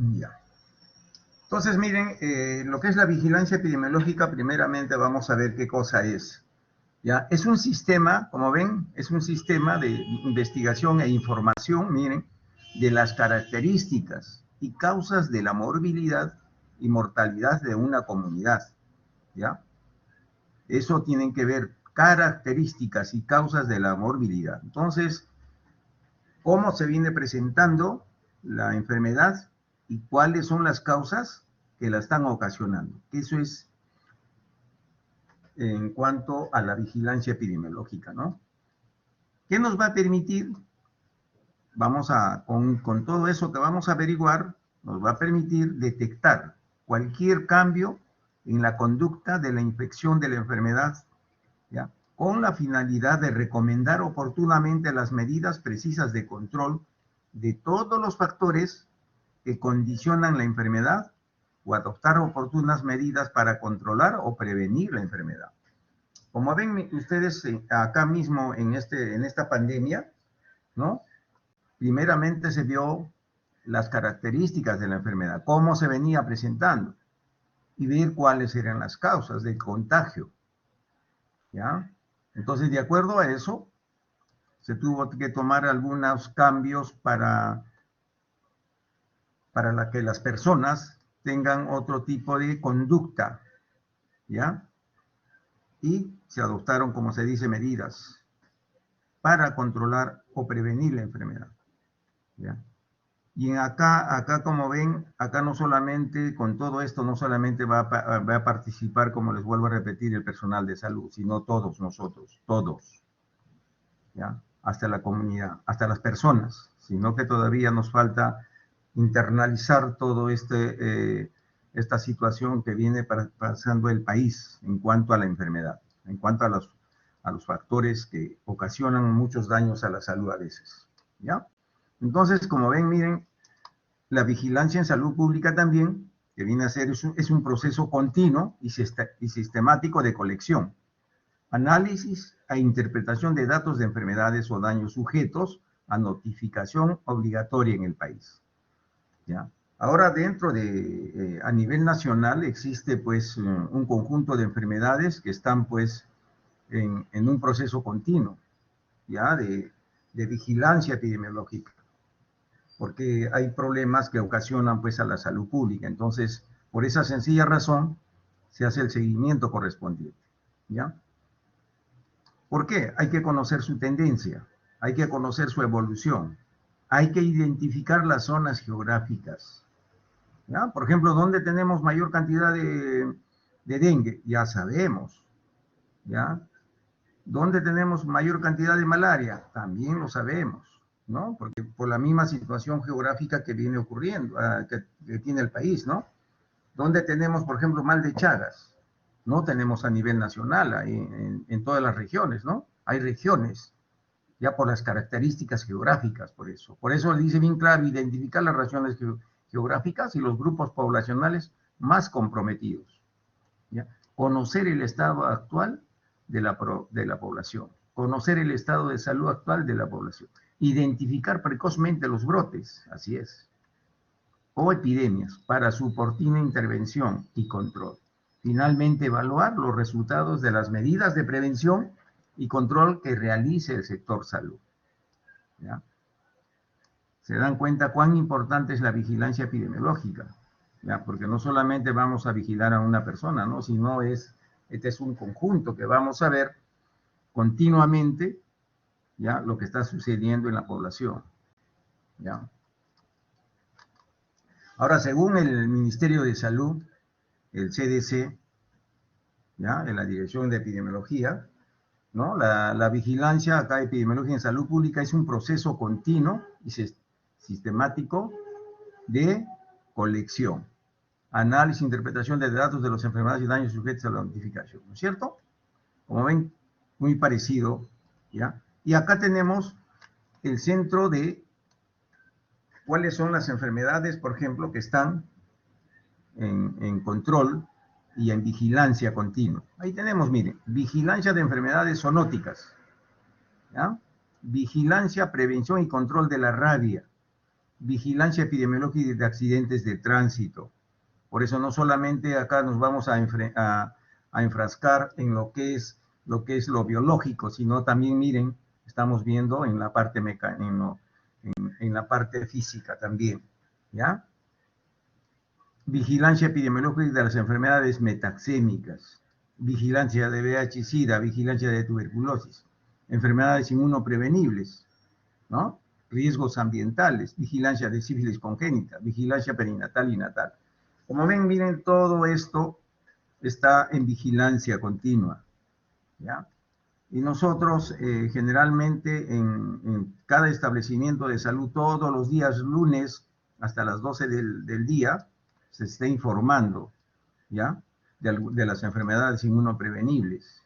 Ya. Entonces, miren, lo que es la vigilancia epidemiológica, primeramente vamos a ver qué cosa es. ¿Ya? Es un sistema, como ven, es un sistema de investigación e información, miren, de las características y causas de la morbilidad y mortalidad de una comunidad. ¿Ya? Eso tienen que ver características y causas de la morbilidad. Entonces, ¿cómo se viene presentando la enfermedad y cuáles son las causas que la están ocasionando? Eso es en cuanto a la vigilancia epidemiológica, ¿no? ¿Qué nos va a permitir? Con todo eso que vamos a averiguar, nos va a permitir detectar cualquier cambio en la conducta de la infección de la enfermedad, ¿ya? Con la finalidad de recomendar oportunamente las medidas precisas de control de todos los factores que condicionan la enfermedad o adoptar oportunas medidas para controlar o prevenir la enfermedad. Como ven ustedes acá mismo en esta pandemia, ¿no? Primeramente se vio las características de la enfermedad, cómo se venía presentando y ver cuáles eran las causas del contagio, ¿ya? Entonces, de acuerdo a eso, se tuvo que tomar algunos cambios para que las personas tengan otro tipo de conducta, ¿ya? Y se adoptaron, como se dice, medidas para controlar o prevenir la enfermedad, ¿ya? Y acá como ven, acá no solamente, con todo esto, no solamente va a participar, como les vuelvo a repetir, el personal de salud, sino todos nosotros, todos, ¿ya? Hasta la comunidad, hasta las personas, sino que todavía nos falta internalizar todo esta situación que viene pasando el país en cuanto a la enfermedad, en cuanto a los factores que ocasionan muchos daños a la salud a veces, ¿ya? Entonces, como ven, miren, la vigilancia en salud pública también, que viene a ser, es un proceso continuo y sistemático de colección, análisis e interpretación de datos de enfermedades o daños sujetos a notificación obligatoria en el país, ¿ya? Ahora, a nivel nacional existe pues un conjunto de enfermedades que están pues en un proceso continuo, ¿ya? De vigilancia epidemiológica, porque hay problemas que ocasionan pues a la salud pública. Entonces, por esa sencilla razón, se hace el seguimiento correspondiente, ¿ya? ¿Por qué? Hay que conocer su tendencia, hay que conocer su evolución, hay que identificar las zonas geográficas, ¿ya? Por ejemplo, ¿dónde tenemos mayor cantidad de dengue? Ya sabemos, ¿ya? ¿Dónde tenemos mayor cantidad de malaria? También lo sabemos, ¿no? Porque por la misma situación geográfica que viene ocurriendo, que tiene el país, ¿no? ¿Dónde tenemos, por ejemplo, mal de Chagas? No tenemos a nivel nacional, en todas las regiones, ¿no? Hay regiones, ya por las características geográficas, por eso. Por eso dice bien claro, identificar las regiones geográficas y los grupos poblacionales más comprometidos, ¿ya? Conocer el estado actual de la población, conocer el estado de salud actual de la población, identificar precozmente los brotes, así es, o epidemias para su oportuna intervención y control. Finalmente, evaluar los resultados de las medidas de prevención y control que realice el sector salud, ¿ya? Se dan cuenta cuán importante es la vigilancia epidemiológica, ¿ya? Porque no solamente vamos a vigilar a una persona, ¿no? Sino este es un conjunto que vamos a ver continuamente, ¿ya? Lo que está sucediendo en la población, ¿ya? Ahora, según el Ministerio de Salud, el CDC, ¿ya? En la Dirección de Epidemiología, ¿no? La vigilancia acá epidemiológica en salud pública es un proceso continuo y sistemático de colección, análisis e interpretación de datos de las enfermedades y daños sujetos a la notificación, ¿no es cierto? Como ven, muy parecido, ¿ya? Y acá tenemos el centro de cuáles son las enfermedades, por ejemplo, que están en control y en vigilancia continua. Ahí tenemos, miren, vigilancia de enfermedades zoonóticas, ¿ya? Vigilancia, prevención y control de la rabia, vigilancia epidemiológica de accidentes de tránsito. Por eso no solamente acá nos vamos a enfrascar en lo que es lo biológico, sino también, miren, estamos viendo en la parte en la parte física también, ¿ya? Vigilancia epidemiológica de las enfermedades metaxémicas, vigilancia de VIH-Sida, vigilancia de tuberculosis, enfermedades inmunoprevenibles, ¿no? Riesgos ambientales, vigilancia de sífilis congénita, vigilancia perinatal y natal. Como ven, miren, todo esto está en vigilancia continua, ¿ya? Y nosotros generalmente en cada establecimiento de salud, todos los días lunes hasta las 12 del día, se está informando, ¿ya? De las enfermedades inmunoprevenibles,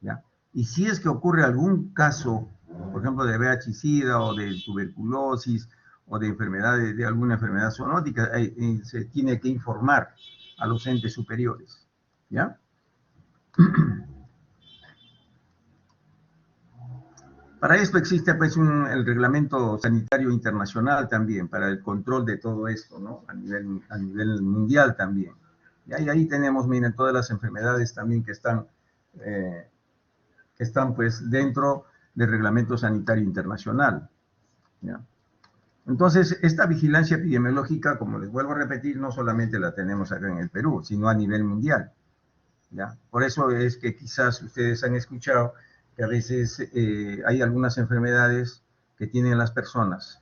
¿ya? Y si es que ocurre algún caso, por ejemplo, de VIH-Sida o de tuberculosis o de enfermedades, de alguna enfermedad zoonótica, se tiene que informar a los entes superiores, ¿ya? Para esto existe pues el reglamento sanitario internacional también, para el control de todo esto, ¿no? A nivel mundial también. Y ahí tenemos, miren, todas las enfermedades también que están pues dentro del reglamento sanitario internacional, ¿ya? Entonces, esta vigilancia epidemiológica, como les vuelvo a repetir, no solamente la tenemos acá en el Perú, sino a nivel mundial, ¿ya? Por eso es que quizás ustedes han escuchado que a veces hay algunas enfermedades que tienen las personas,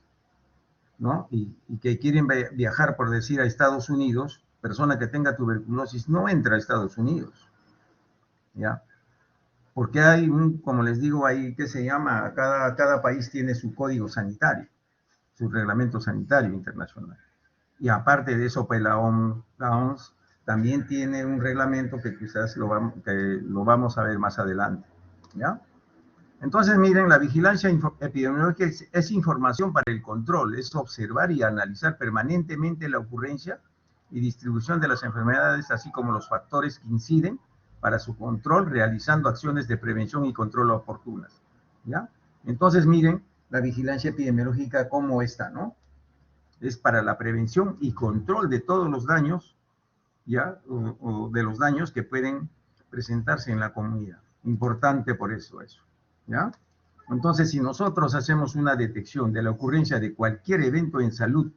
¿no? Y que quieren viajar, por decir, a Estados Unidos, persona que tenga tuberculosis no entra a Estados Unidos, ¿ya? Porque hay como les digo, ahí que se llama, cada país tiene su código sanitario, su reglamento sanitario internacional. Y aparte de eso, pues la OMS también tiene un reglamento que quizás lo vamos a ver más adelante, ¿ya? Entonces, miren, la vigilancia epidemiológica es información para el control, es observar y analizar permanentemente la ocurrencia y distribución de las enfermedades, así como los factores que inciden para su control, realizando acciones de prevención y control oportunas, ¿ya? Entonces, miren, la vigilancia epidemiológica, ¿cómo está, no? Es para la prevención y control de todos los daños, ¿ya? O de los daños que pueden presentarse en la comunidad. Importante por eso, ¿ya? Entonces, si nosotros hacemos una detección de la ocurrencia de cualquier evento en salud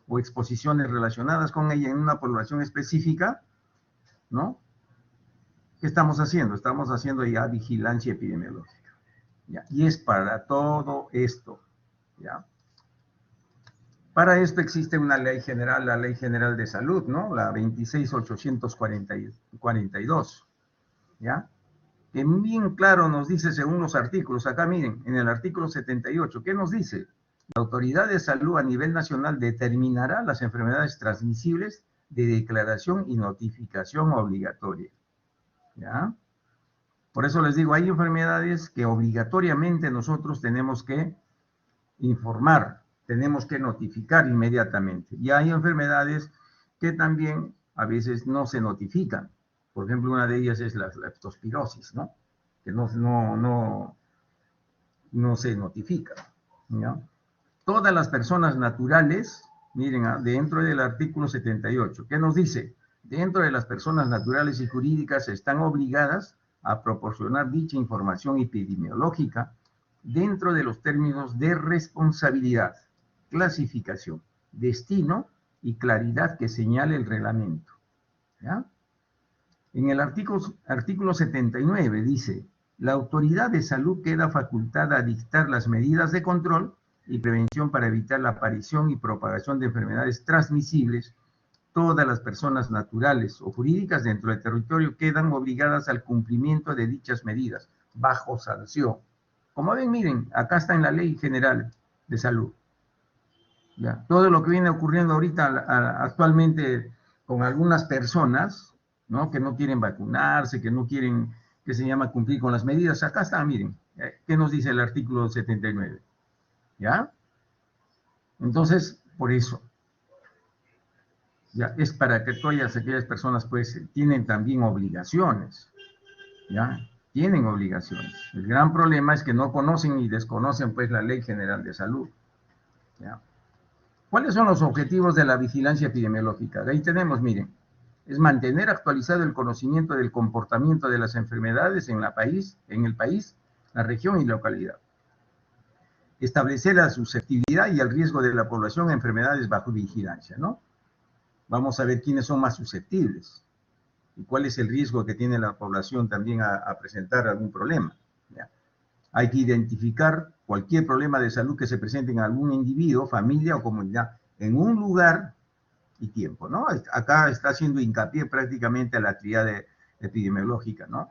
o exposiciones relacionadas con ella en una población específica, ¿no? ¿Qué estamos haciendo? Estamos haciendo ya vigilancia epidemiológica, ¿ya? Y es para todo esto, ¿ya? Para esto existe una ley general, la Ley General de Salud, ¿no? La 26.842, ¿ya? Que bien claro nos dice según los artículos, acá miren, en el artículo 78, ¿qué nos dice? La Autoridad de Salud a nivel nacional determinará las enfermedades transmisibles de declaración y notificación obligatoria, ¿ya? Por eso les digo, hay enfermedades que obligatoriamente nosotros tenemos que informar, tenemos que notificar inmediatamente. Y hay enfermedades que también a veces no se notifican. Por ejemplo, una de ellas es la leptospirosis, ¿no? Que no se notifica, ¿ya? Todas las personas naturales, miren, dentro del artículo 78, ¿qué nos dice? Dentro de las personas naturales y jurídicas están obligadas a proporcionar dicha información epidemiológica dentro de los términos de responsabilidad, clasificación, destino y claridad que señale el reglamento, ¿ya? En el artículo 79 dice, la autoridad de salud queda facultada a dictar las medidas de control y prevención para evitar la aparición y propagación de enfermedades transmisibles. Todas las personas naturales o jurídicas dentro del territorio quedan obligadas al cumplimiento de dichas medidas, bajo sanción. Como ven, miren, acá está en la Ley General de Salud, ¿ya? Todo lo que viene ocurriendo ahorita actualmente con algunas personas, ¿no? Que no quieren vacunarse, que no quieren, que se llama cumplir con las medidas. Acá está, miren, ¿qué nos dice el artículo 79? ¿Ya? Entonces, por eso, ya, es para que todas aquellas personas, pues, tienen también obligaciones, ¿ya? Tienen obligaciones. El gran problema es que no conocen y desconocen, pues, la Ley General de Salud, ¿ya? ¿Cuáles son los objetivos de la vigilancia epidemiológica? Ahí tenemos, miren, es mantener actualizado el conocimiento del comportamiento de las enfermedades en el país, la región y localidad. Establecer la susceptibilidad y el riesgo de la población a enfermedades bajo vigilancia, ¿no? Vamos a ver quiénes son más susceptibles y cuál es el riesgo que tiene la población también a presentar algún problema, ¿ya? Hay que identificar cualquier problema de salud que se presente en algún individuo, familia o comunidad, en un lugar y tiempo, ¿no? Acá está haciendo hincapié prácticamente a la tríada epidemiológica, ¿no?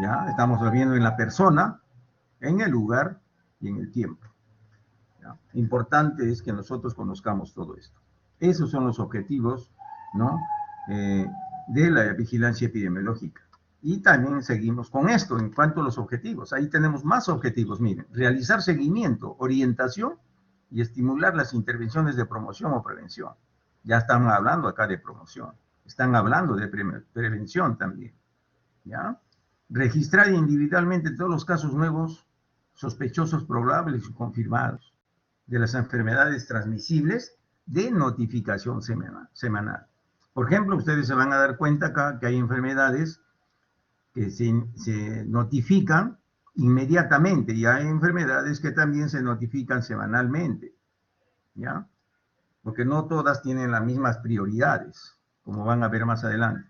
Ya, estamos viendo en la persona, en el lugar y en el tiempo, ¿ya? Importante es que nosotros conozcamos todo esto. Esos son los objetivos, ¿no? De la vigilancia epidemiológica. Y también seguimos con esto en cuanto a los objetivos. Ahí tenemos más objetivos, miren, realizar seguimiento, orientación y estimular las intervenciones de promoción o prevención. Ya estamos hablando acá de promoción, están hablando de prevención también, ¿ya? Registrar individualmente todos los casos nuevos, sospechosos, probables y confirmados de las enfermedades transmisibles de notificación semanal. Por ejemplo, ustedes se van a dar cuenta acá que hay enfermedades que se notifican inmediatamente y hay enfermedades que también se notifican semanalmente, ¿ya? Porque no todas tienen las mismas prioridades, como van a ver más adelante.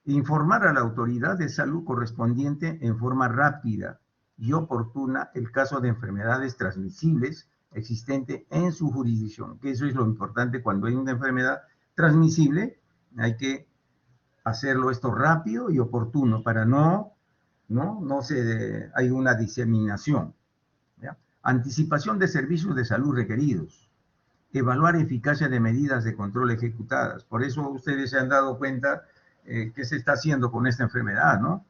Informar a la autoridad de salud correspondiente en forma rápida y oportuna el caso de enfermedades transmisibles existente en su jurisdicción, que eso es lo importante cuando hay una enfermedad transmisible, hay que hacerlo esto rápido y oportuno para no hay una diseminación, ¿ya? Anticipación de servicios de salud requeridos, evaluar eficacia de medidas de control ejecutadas. Por eso ustedes se han dado cuenta qué se está haciendo con esta enfermedad, ¿no?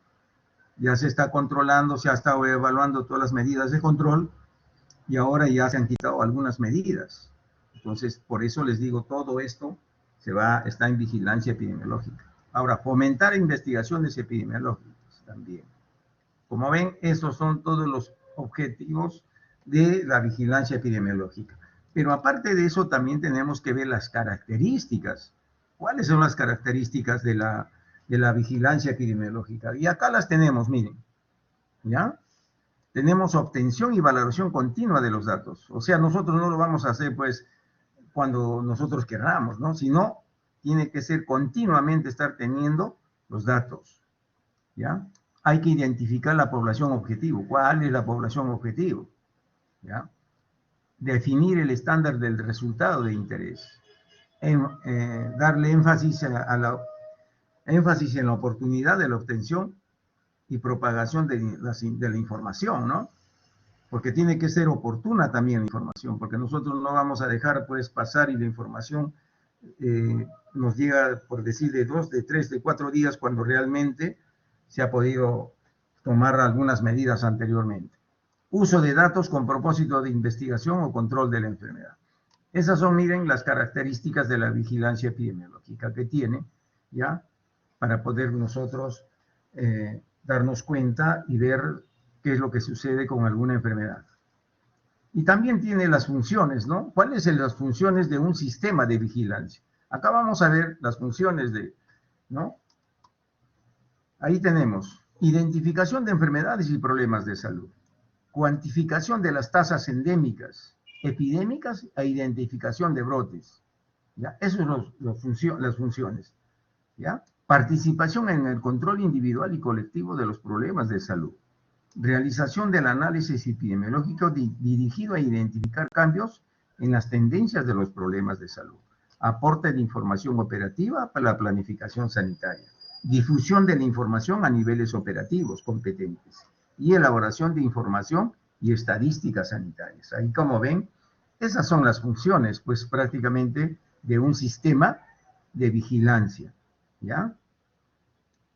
Ya se está controlando, se ha estado evaluando todas las medidas de control y ahora ya se han quitado algunas medidas. Entonces, por eso les digo, todo esto está en vigilancia epidemiológica. Ahora, fomentar investigaciones epidemiológicas también. Como ven, esos son todos los objetivos de la vigilancia epidemiológica. Pero aparte de eso, también tenemos que ver las características. ¿Cuáles son las características de la vigilancia epidemiológica? Y acá las tenemos, miren, ¿ya? Tenemos obtención y valoración continua de los datos. O sea, nosotros no lo vamos a hacer, pues, cuando nosotros querramos, ¿no? Sino, tiene que ser continuamente estar teniendo los datos, ¿ya? Hay que identificar la población objetivo. ¿Cuál es la población objetivo? ¿Ya? Definir el estándar del resultado de interés. Darle énfasis énfasis en la oportunidad de la obtención y propagación de la información, ¿no? Porque tiene que ser oportuna también la información, porque nosotros no vamos a dejar, pues, pasar y la información nos llega, por decir, de 2, de 3, de 4 días, cuando realmente se ha podido tomar algunas medidas anteriormente. Uso de datos con propósito de investigación o control de la enfermedad. Esas son, miren, las características de la vigilancia epidemiológica que tiene, ¿ya? Para poder nosotros darnos cuenta y ver qué es lo que sucede con alguna enfermedad. Y también tiene las funciones, ¿no? ¿Cuáles son las funciones de un sistema de vigilancia? Acá vamos a ver las funciones ¿no? Ahí tenemos identificación de enfermedades y problemas de salud, cuantificación de las tasas endémicas, epidémicas e identificación de brotes, ¿ya? Esas son las funciones, ¿ya? Participación en el control individual y colectivo de los problemas de salud. Realización del análisis epidemiológico dirigido a identificar cambios en las tendencias de los problemas de salud. Aporte de información operativa para la planificación sanitaria. Difusión de la información a niveles operativos competentes. Y elaboración de información y estadísticas sanitarias. Ahí, como ven, esas son las funciones, pues, prácticamente de un sistema de vigilancia, ¿ya?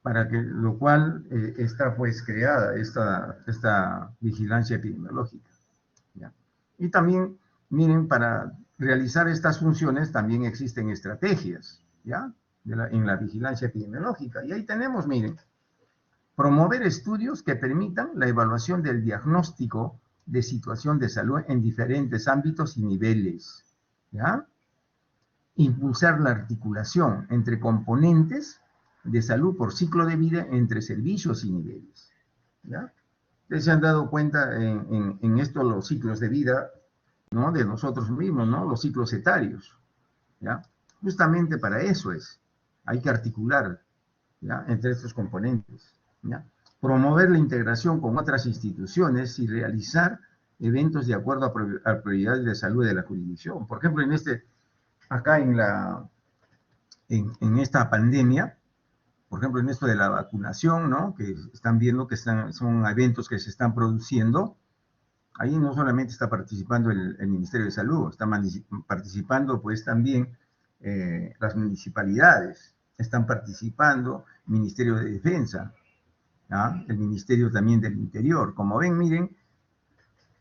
Para que lo cual está, pues, creada esta vigilancia epidemiológica, ¿ya? Y también, miren, para realizar estas funciones también existen estrategias, ¿ya? En la vigilancia epidemiológica. Y ahí tenemos, miren, promover estudios que permitan la evaluación del diagnóstico de situación de salud en diferentes ámbitos y niveles, ¿ya? Impulsar la articulación entre componentes de salud por ciclo de vida entre servicios y niveles, ¿ya? Ustedes se han dado cuenta en esto los ciclos de vida, ¿no? De nosotros mismos, ¿no? Los ciclos etarios, ¿ya? Justamente para eso es. Hay que articular, ¿ya? Entre estos componentes, ¿ya? Promover la integración con otras instituciones y realizar eventos de acuerdo a prioridades de salud de la jurisdicción. Por ejemplo, acá en esta pandemia, por ejemplo, en esto de la vacunación, ¿no? Que están viendo que son eventos que se están produciendo. Ahí no solamente está participando el Ministerio de Salud, están participando pues también las municipalidades, están participando el Ministerio de Defensa, ¿ya? El Ministerio también del Interior. Como ven, miren,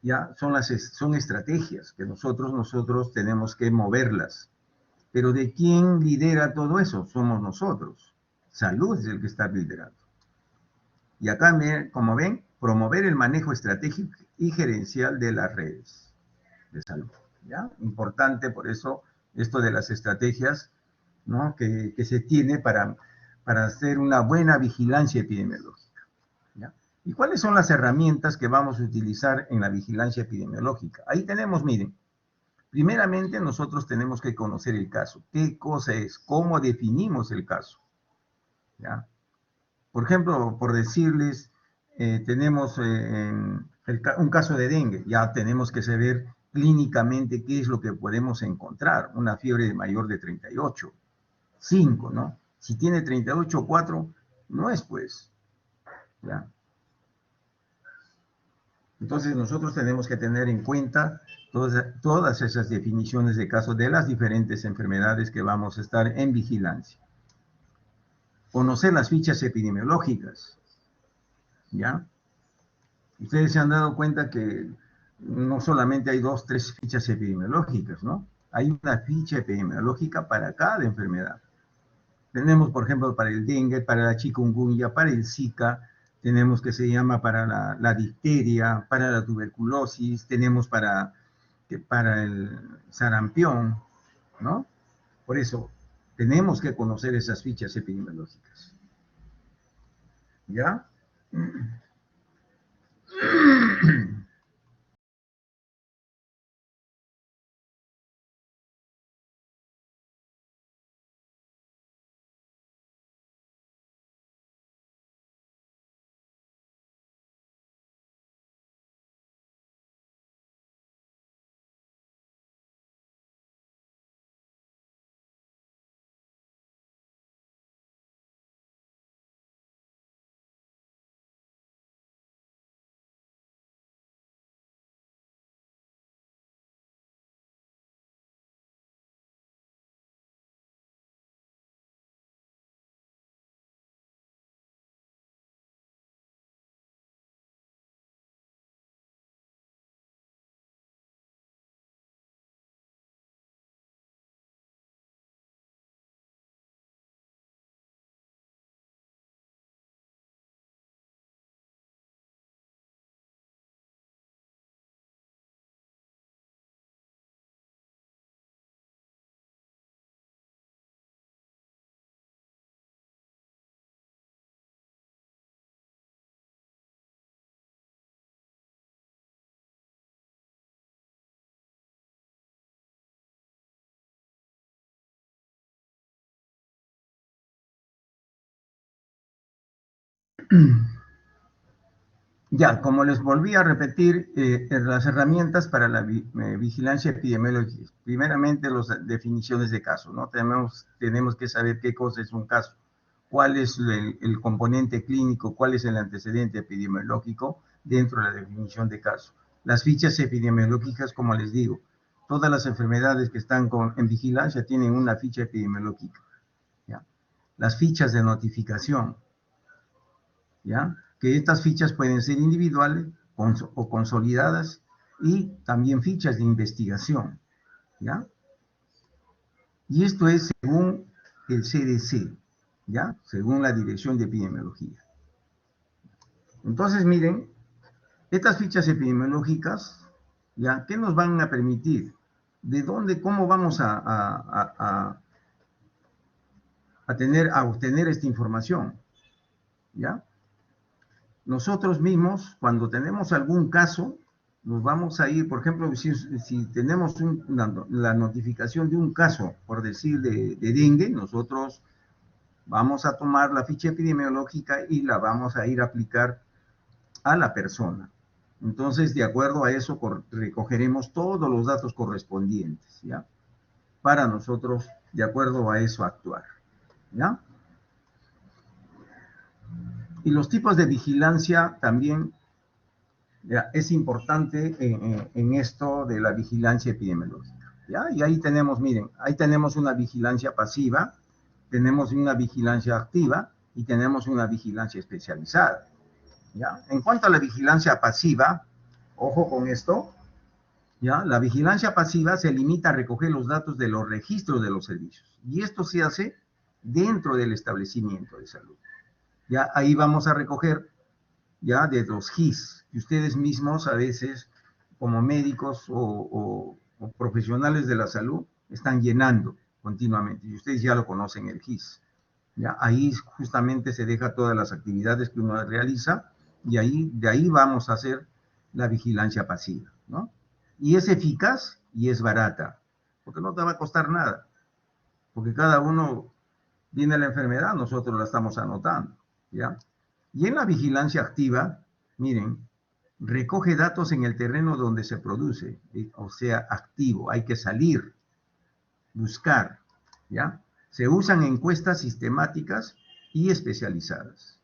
ya son estrategias que nosotros tenemos que moverlas. Pero ¿de quién lidera todo eso? Somos nosotros. Salud es el que está liderando. Y acá, como ven, promover el manejo estratégico y gerencial de las redes de salud, ¿ya? Importante por eso esto de las estrategias, ¿no? que se tiene para hacer una buena vigilancia epidemiológica, ¿ya? ¿Y cuáles son las herramientas que vamos a utilizar en la vigilancia epidemiológica? Ahí tenemos, miren, primeramente nosotros tenemos que conocer el caso. ¿Qué cosa es? ¿Cómo definimos el caso? ¿Ya? Por ejemplo, por decirles, tenemos un caso de dengue, ya tenemos que saber clínicamente qué es lo que podemos encontrar. Una fiebre mayor de 38,5, ¿no? Si tiene 38,4, no es pues, ¿ya? Entonces nosotros tenemos que tener en cuenta todas esas definiciones de casos de las diferentes enfermedades que vamos a estar en vigilancia. Conocer las fichas epidemiológicas, ¿ya? Ustedes se han dado cuenta que no solamente hay 2, 3 fichas epidemiológicas, ¿no? Hay una ficha epidemiológica para cada enfermedad. Tenemos, por ejemplo, para el dengue, para la chikungunya, para el Zika, tenemos que se llama para la difteria, para la tuberculosis, tenemos para el sarampión, ¿no? Por eso, tenemos que conocer esas fichas epidemiológicas. ¿Ya? Ya, como les volví a repetir, las herramientas para la vigilancia epidemiológica. Primeramente, las definiciones de caso, ¿no? Tenemos que saber qué cosa es un caso, cuál es el componente clínico, cuál es el antecedente epidemiológico dentro de la definición de caso. Las fichas epidemiológicas, como les digo, todas las enfermedades que están en vigilancia tienen una ficha epidemiológica, ¿ya? Las fichas de notificación, ¿ya? Que estas fichas pueden ser individuales o consolidadas y también fichas de investigación, ¿ya? Y esto es según el CDC, ¿ya? Según la Dirección de Epidemiología. Entonces, miren, estas fichas epidemiológicas, ¿ya? ¿Qué nos van a permitir? ¿de dónde, cómo vamos a obtener esta información? ¿Ya? Nosotros mismos, cuando tenemos algún caso, nos vamos a ir, por ejemplo, si tenemos la notificación de un caso, por decir, de dengue, nosotros vamos a tomar la ficha epidemiológica y la vamos a ir a aplicar a la persona. Entonces, de acuerdo a eso, recogeremos todos los datos correspondientes, ¿ya? Para nosotros, de acuerdo a eso, actuar, ¿ya? Y los tipos de vigilancia también, ya, es importante en esto de la vigilancia epidemiológica, ¿ya? Y ahí tenemos, miren, ahí tenemos una vigilancia pasiva, tenemos una vigilancia activa y tenemos una vigilancia especializada, ¿ya? En cuanto a la vigilancia pasiva, ojo con esto, ¿ya? La vigilancia pasiva se limita a recoger los datos de los registros de los servicios, y esto se hace dentro del establecimiento de salud. Ya ahí vamos a recoger ya de los GIS, que ustedes mismos a veces, como médicos o profesionales de la salud, están llenando continuamente, y ustedes ya lo conocen, el GIS. Ya ahí justamente se deja todas las actividades que uno realiza, y de ahí vamos a hacer la vigilancia pasiva, ¿no? Y es eficaz y es barata, porque no te va a costar nada, porque cada uno viene la enfermedad, nosotros la estamos anotando, ¿ya? Y en la vigilancia activa, miren, recoge datos en el terreno donde se produce, o sea, activo, hay que salir, buscar, ¿ya? Se usan encuestas sistemáticas y especializadas,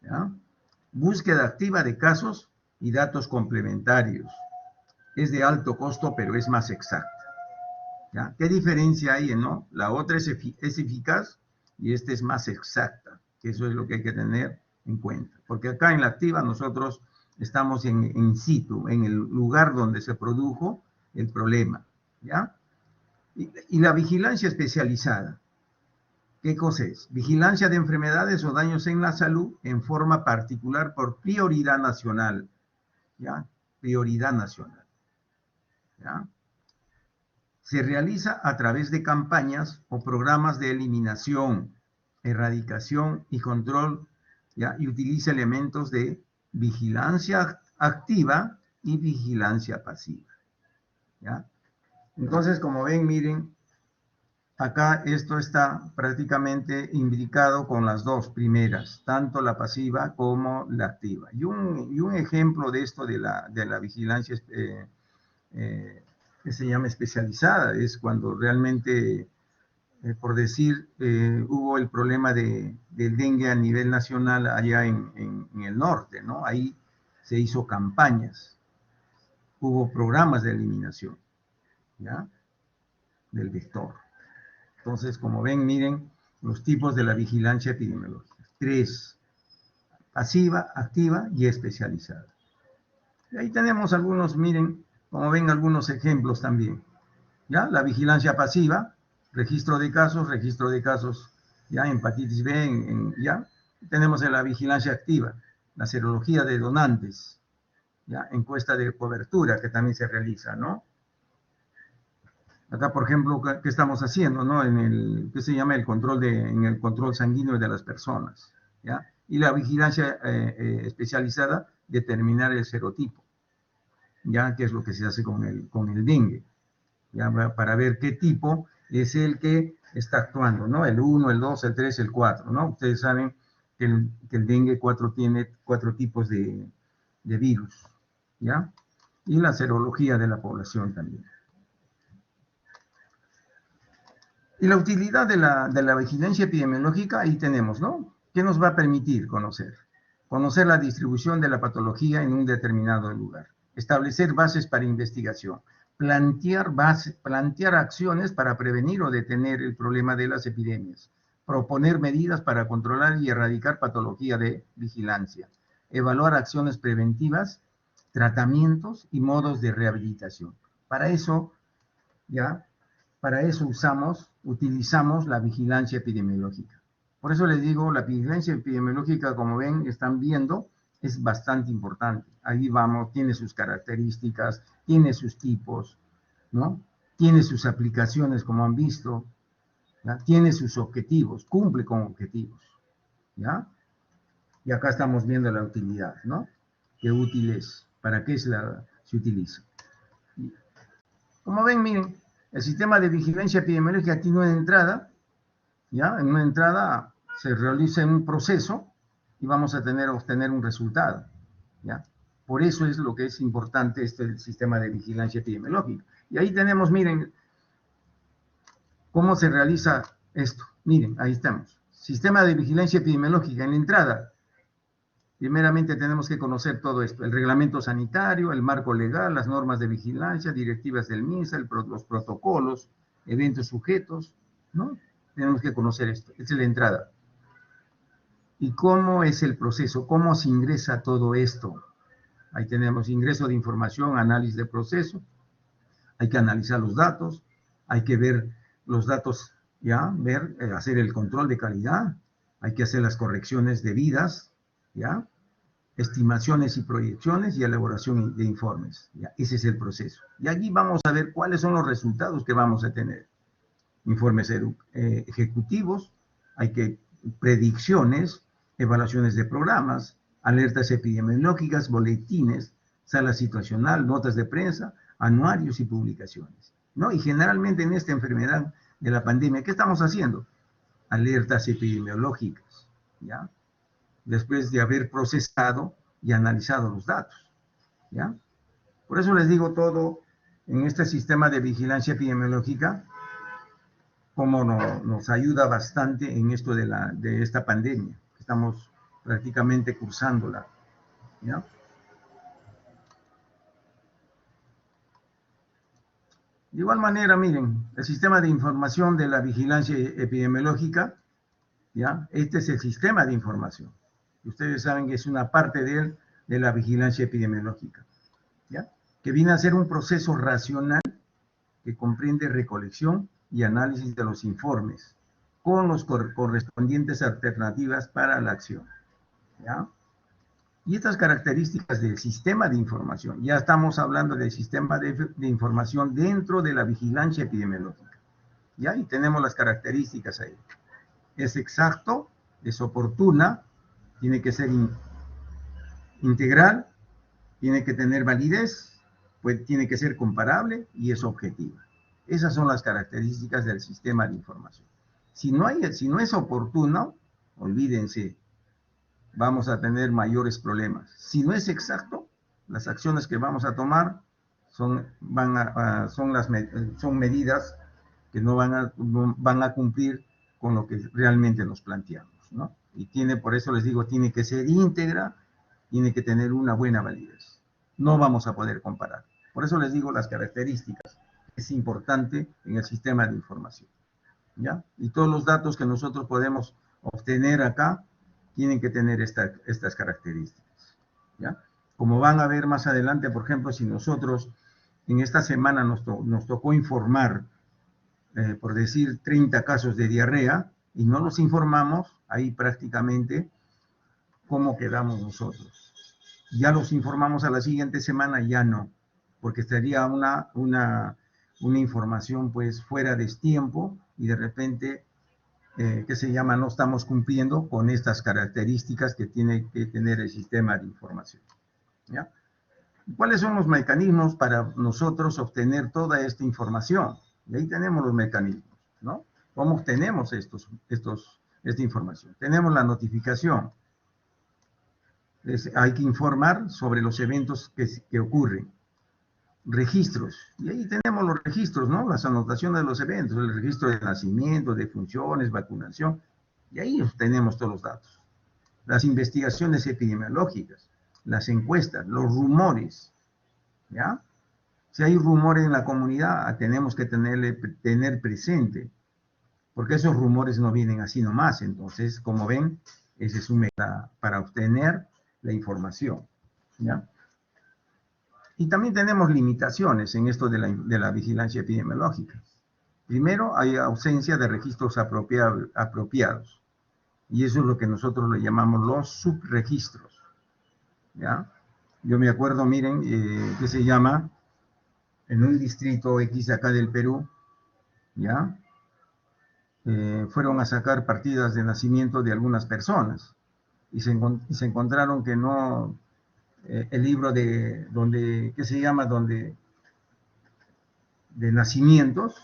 ¿ya? Búsqueda activa de casos y datos complementarios. Es de alto costo, pero es más exacta, ¿ya? ¿Qué diferencia hay, no? La otra es eficaz y esta es más exacta, que eso es lo que hay que tener en cuenta. Porque acá en la activa nosotros estamos in situ, en el lugar donde se produjo el problema, ¿ya? Y la vigilancia especializada, ¿qué cosa es? Vigilancia de enfermedades o daños en la salud en forma particular por prioridad nacional, ¿ya? Prioridad nacional, ¿ya? Se realiza a través de campañas o programas de eliminación, erradicación y control, ¿ya? Y utiliza elementos de vigilancia activa y vigilancia pasiva, ¿ya? Entonces, como ven, miren, acá esto está prácticamente imbricado con las dos primeras, tanto la pasiva como la activa. Y un ejemplo de esto de la vigilancia que se llama especializada es cuando realmente, por decir, hubo el problema del dengue a nivel nacional allá en el norte, ¿no? Ahí se hizo campañas, hubo programas de eliminación, ¿ya? Del vector. Entonces, como ven, miren los tipos de la vigilancia epidemiológica. 3, pasiva, activa y especializada. Y ahí tenemos algunos, miren, como ven, algunos ejemplos también. ¿Ya? La vigilancia pasiva, registro de casos, ya, hepatitis B, ya. Tenemos en la vigilancia activa, la serología de donantes, ya, encuesta de cobertura que también se realiza, ¿no? Acá, por ejemplo, ¿qué estamos haciendo, no? ¿Qué se llama? En el control sanguíneo de las personas, ¿ya? Y la vigilancia especializada, determinar el serotipo, ¿ya? Que es lo que se hace con el dengue, ¿ya? Para ver qué tipo es el que está actuando, ¿no? El 1, el 2, el 3, el 4, ¿no? Ustedes saben que el dengue 4 tiene 4 tipos de virus, ¿ya? Y la serología de la población también. Y la utilidad de la vigilancia epidemiológica, ahí tenemos, ¿no? ¿Qué nos va a permitir conocer? Conocer la distribución de la patología en un determinado lugar, establecer bases para investigación, plantear acciones para prevenir o detener el problema de las epidemias, proponer medidas para controlar y erradicar patología de vigilancia, evaluar acciones preventivas, tratamientos y modos de rehabilitación. Para eso, ya, para eso utilizamos la vigilancia epidemiológica. Por eso les digo, la vigilancia epidemiológica, como ven, están viendo, es bastante importante. Ahí vamos, tiene sus características, tiene sus tipos, ¿no? tiene sus aplicaciones, como han visto, ¿ya? Tiene sus objetivos, cumple con objetivos, ¿ya? Y acá estamos viendo la utilidad, ¿no? ¿Qué útil es? ¿Para qué se utiliza? Y como ven, miren, el sistema de vigilancia epidemiológica tiene una entrada, ¿ya? En una entrada se realiza un proceso y vamos a obtener un resultado, ¿ya? Por eso es lo que es importante el sistema de vigilancia epidemiológica. Y ahí tenemos, miren, cómo se realiza esto. Miren, ahí estamos. Sistema de vigilancia epidemiológica en la entrada. Primeramente tenemos que conocer todo esto, el reglamento sanitario, el marco legal, las normas de vigilancia, directivas del MINSA, los protocolos, eventos sujetos, ¿no? Tenemos que conocer esto, esta es la entrada. ¿Y cómo es el proceso? ¿Cómo se ingresa todo esto? Ahí tenemos ingreso de información, análisis de proceso, hay que analizar los datos, hay que ver los datos, ¿ya? Hacer el control de calidad, hay que hacer las correcciones debidas, ¿ya? Estimaciones y proyecciones y elaboración de informes. ¿Ya? Ese es el proceso. Y allí vamos a ver cuáles son los resultados que vamos a tener. Informes ejecutivos, hay que predicciones, evaluaciones de programas, alertas epidemiológicas, boletines, sala situacional, notas de prensa, anuarios y publicaciones, ¿no? Y generalmente en esta enfermedad de la pandemia, ¿qué estamos haciendo? Alertas epidemiológicas, ¿ya? Después de haber procesado y analizado los datos, ¿ya? Por eso les digo todo en este sistema de vigilancia epidemiológica, cómo nos ayuda bastante en esto de esta pandemia. Estamos prácticamente cursándola, ¿ya? De igual manera, miren, el sistema de información de la vigilancia epidemiológica, ¿ya? Este es el sistema de información. Ustedes saben que es una parte de la vigilancia epidemiológica, ¿ya? Que viene a ser un proceso racional que comprende recolección y análisis de los informes con los correspondientes alternativas para la acción, ¿ya? Y estas características del sistema de información, ya estamos hablando del sistema de información dentro de la vigilancia epidemiológica, ¿ya? Y tenemos las características ahí. Es exacto, es oportuna, tiene que ser integral, tiene que tener validez, pues tiene que ser comparable y es objetiva. Esas son las características del sistema de información. Si no es oportuno, olvídense, vamos a tener mayores problemas. Si no es exacto, las acciones que vamos a tomar son medidas que no van a cumplir con lo que realmente nos planteamos, ¿no? Y por eso les digo, tiene que ser íntegra, tiene que tener una buena validez. No vamos a poder comparar. Por eso les digo las características. Es importante en el sistema de información, ¿ya? Y todos los datos que nosotros podemos obtener acá tienen que tener estas características, ¿ya? Como van a ver más adelante, por ejemplo, si nosotros en esta semana nos tocó informar, por decir, 30 casos de diarrea, y no los informamos, ahí prácticamente, ¿cómo quedamos nosotros? Ya los informamos a la siguiente semana, ya no, porque estaría una información pues fuera de tiempo y de repente, ¿qué se llama? No estamos cumpliendo con estas características que tiene que tener el sistema de información, ¿ya? ¿Cuáles son los mecanismos para nosotros obtener toda esta información? Y ahí tenemos los mecanismos, ¿no? ¿Cómo obtenemos esta información? Tenemos la notificación. Hay que informar sobre los eventos que ocurren. Registros. Y ahí tenemos los registros, ¿no? Las anotaciones de los eventos, el registro de nacimiento, de funciones, vacunación. Y ahí tenemos todos los datos. Las investigaciones epidemiológicas, las encuestas, los rumores, ¿ya? Si hay rumores en la comunidad, tenemos que tener presente, porque esos rumores no vienen así nomás. Entonces, como ven, ese es un método para obtener la información, ¿ya? Y también tenemos limitaciones en esto de la vigilancia epidemiológica. Primero, hay ausencia de registros apropiados, y eso es lo que nosotros le llamamos los subregistros, ¿ya? Yo me acuerdo, miren, que se llama en un distrito X acá del Perú, ¿ya? Fueron a sacar partidas de nacimiento de algunas personas y se encontraron que no, el libro de donde, ¿qué se llama? Donde de nacimientos,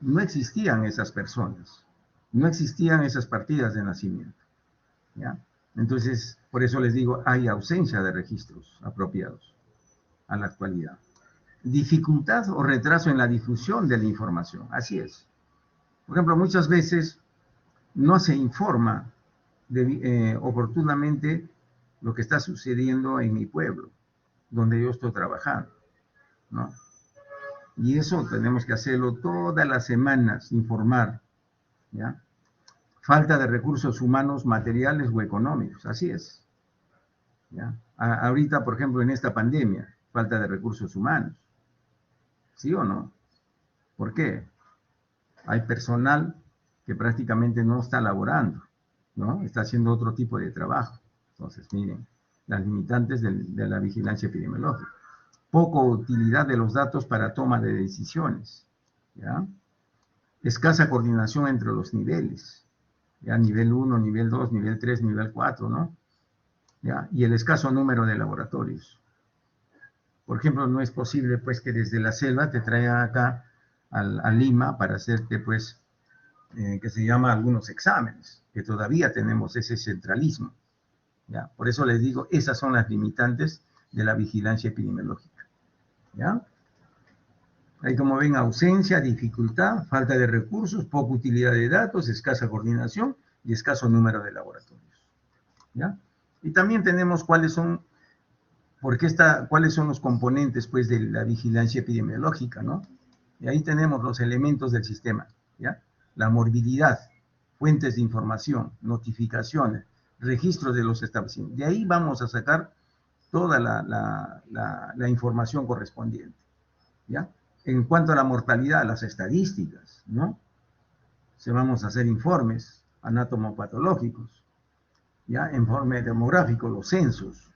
no existían esas personas, no existían esas partidas de nacimiento, ¿ya? Entonces, por eso les digo, hay ausencia de registros apropiados a la actualidad. Dificultad o retraso en la difusión de la información, así es. Por ejemplo, muchas veces no se informa oportunamente lo que está sucediendo en mi pueblo, donde yo estoy trabajando, ¿no? Y eso tenemos que hacerlo todas las semanas, informar, ¿ya? Falta de recursos humanos, materiales o económicos, así es, ¿ya? Ahorita, por ejemplo, en esta pandemia, falta de recursos humanos, ¿sí o no? ¿Por qué? Hay personal que prácticamente no está laborando, ¿no? Está haciendo otro tipo de trabajo. Entonces, miren, las limitantes de la vigilancia epidemiológica. Poca utilidad de los datos para toma de decisiones, ¿ya? Escasa coordinación entre los niveles, ¿ya? Nivel 1, nivel 2, nivel 3, nivel 4, ¿no? ¿Ya? Y el escaso número de laboratorios. Por ejemplo, no es posible, pues, que desde la selva te traigan acá a Lima para hacerte, pues, que se llama algunos exámenes, que todavía tenemos ese centralismo, ¿ya? Por eso les digo, esas son las limitantes de la vigilancia epidemiológica, ¿ya? Ahí, como ven, ausencia, dificultad, falta de recursos, poca utilidad de datos, escasa coordinación y escaso número de laboratorios, ¿ya? Y también tenemos cuáles son los componentes, pues, de la vigilancia epidemiológica, ¿no? Y ahí tenemos los elementos del sistema, ¿ya? La morbilidad, fuentes de información, notificaciones, registro de los establecimientos. De ahí vamos a sacar toda la información correspondiente, ¿ya? En cuanto a la mortalidad, las estadísticas, ¿no? Vamos a hacer informes anatomopatológicos, ¿ya? Informe demográfico, los censos,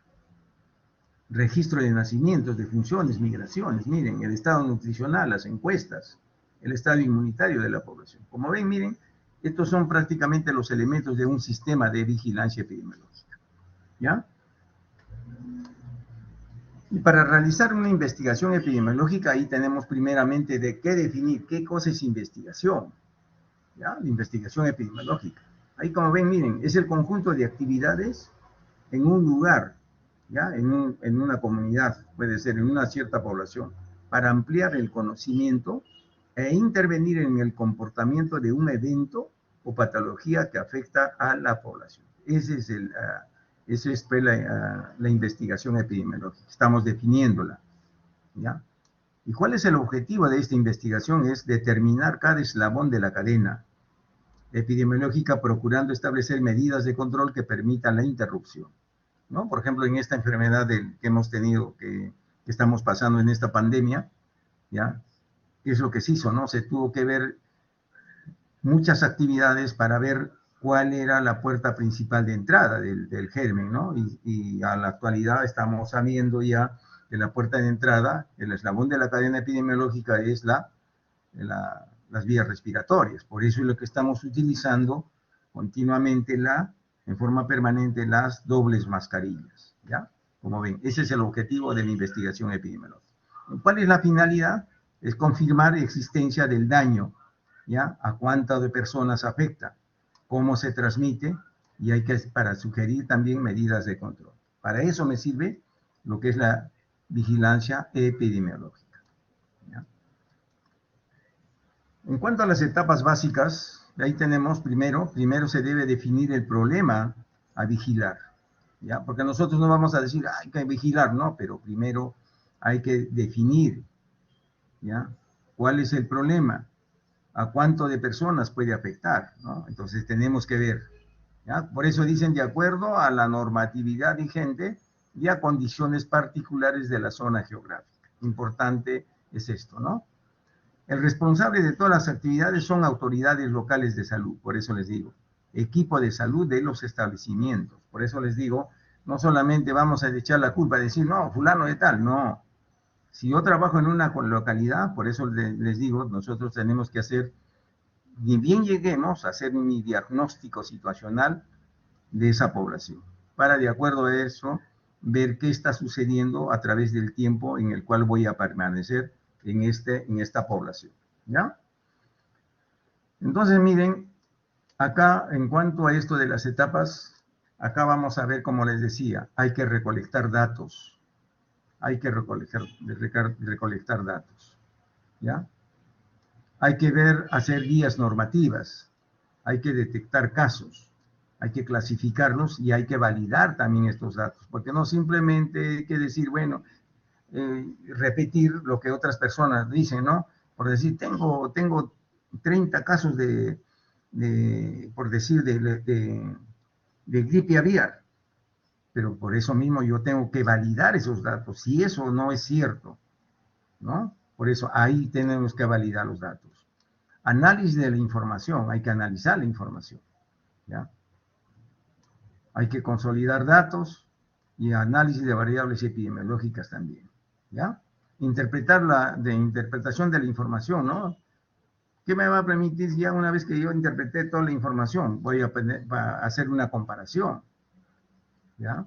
registro de nacimientos, de funciones, migraciones, miren, el estado nutricional, las encuestas, el estado inmunitario de la población. Como ven, miren, estos son prácticamente los elementos de un sistema de vigilancia epidemiológica, ¿ya? Y para realizar una investigación epidemiológica, ahí tenemos primeramente de qué definir, qué cosa es investigación, ¿ya? La investigación epidemiológica. Ahí, como ven, miren, es el conjunto de actividades en un lugar, ¿ya? En una comunidad, puede ser en una cierta población, para ampliar el conocimiento e intervenir en el comportamiento de un evento o patología que afecta a la población. Esa es pues, la investigación epidemiológica. Estamos definiéndola, ¿ya? ¿Y cuál es el objetivo de esta investigación? Es determinar cada eslabón de la cadena epidemiológica, procurando establecer medidas de control que permitan la interrupción, ¿no? Por ejemplo, en esta enfermedad que hemos tenido, que estamos pasando en esta pandemia, ¿ya? ¿Qué es lo que se hizo, no? Se tuvo que ver muchas actividades para ver cuál era la puerta principal de entrada del germen, ¿no? Y a la actualidad estamos sabiendo ya que la puerta de entrada, el eslabón de la cadena epidemiológica es las vías respiratorias. Por eso es lo que estamos utilizando continuamente en forma permanente las dobles mascarillas, ¿ya? Como ven, ese es el objetivo de la investigación epidemiológica. ¿Cuál es la finalidad? Es confirmar la existencia del daño, ¿ya? A cuántas de personas afecta, cómo se transmite, y para sugerir también medidas de control. Para eso me sirve lo que es la vigilancia epidemiológica, ¿ya? En cuanto a las etapas básicas, ahí tenemos primero se debe definir el problema a vigilar, ¿ya? Porque nosotros no vamos a decir, hay que vigilar, no, pero primero hay que definir, ¿ya? ¿Cuál es el problema? ¿A cuánto de personas puede afectar, ¿no? Entonces tenemos que ver, ¿ya? Por eso dicen, de acuerdo a la normatividad vigente y a condiciones particulares de la zona geográfica. Importante es esto, ¿no? El responsable de todas las actividades son autoridades locales de salud, por eso les digo, equipo de salud de los establecimientos. Por eso les digo, no solamente vamos a echar la culpa, decir, no, fulano de tal, no. Si yo trabajo en una localidad, por eso les digo, nosotros tenemos que hacer, ni bien lleguemos a hacer mi diagnóstico situacional de esa población, para de acuerdo a eso, ver qué está sucediendo a través del tiempo en el cual voy a permanecer en esta población, ¿ya? Entonces, miren, acá, en cuanto a esto de las etapas, acá vamos a ver, como les decía, hay que recolectar datos, hay que recolectar datos, ¿ya? Hay que hacer guías normativas, hay que detectar casos, hay que clasificarlos y hay que validar también estos datos, porque no simplemente hay que decir, bueno, repetir lo que otras personas dicen, ¿no? Por decir, tengo 30 casos por decir, de gripe aviar, pero por eso mismo yo tengo que validar esos datos, si eso no es cierto, ¿no? Por eso ahí tenemos que validar los datos. Análisis de la información, hay que analizar la información, ¿ya? Hay que consolidar datos y análisis de variables epidemiológicas también, ¿ya? Interpretación de la información, ¿no? ¿Qué me va a permitir ya una vez que yo interpreté toda la información? Voy a hacer una comparación, ¿ya?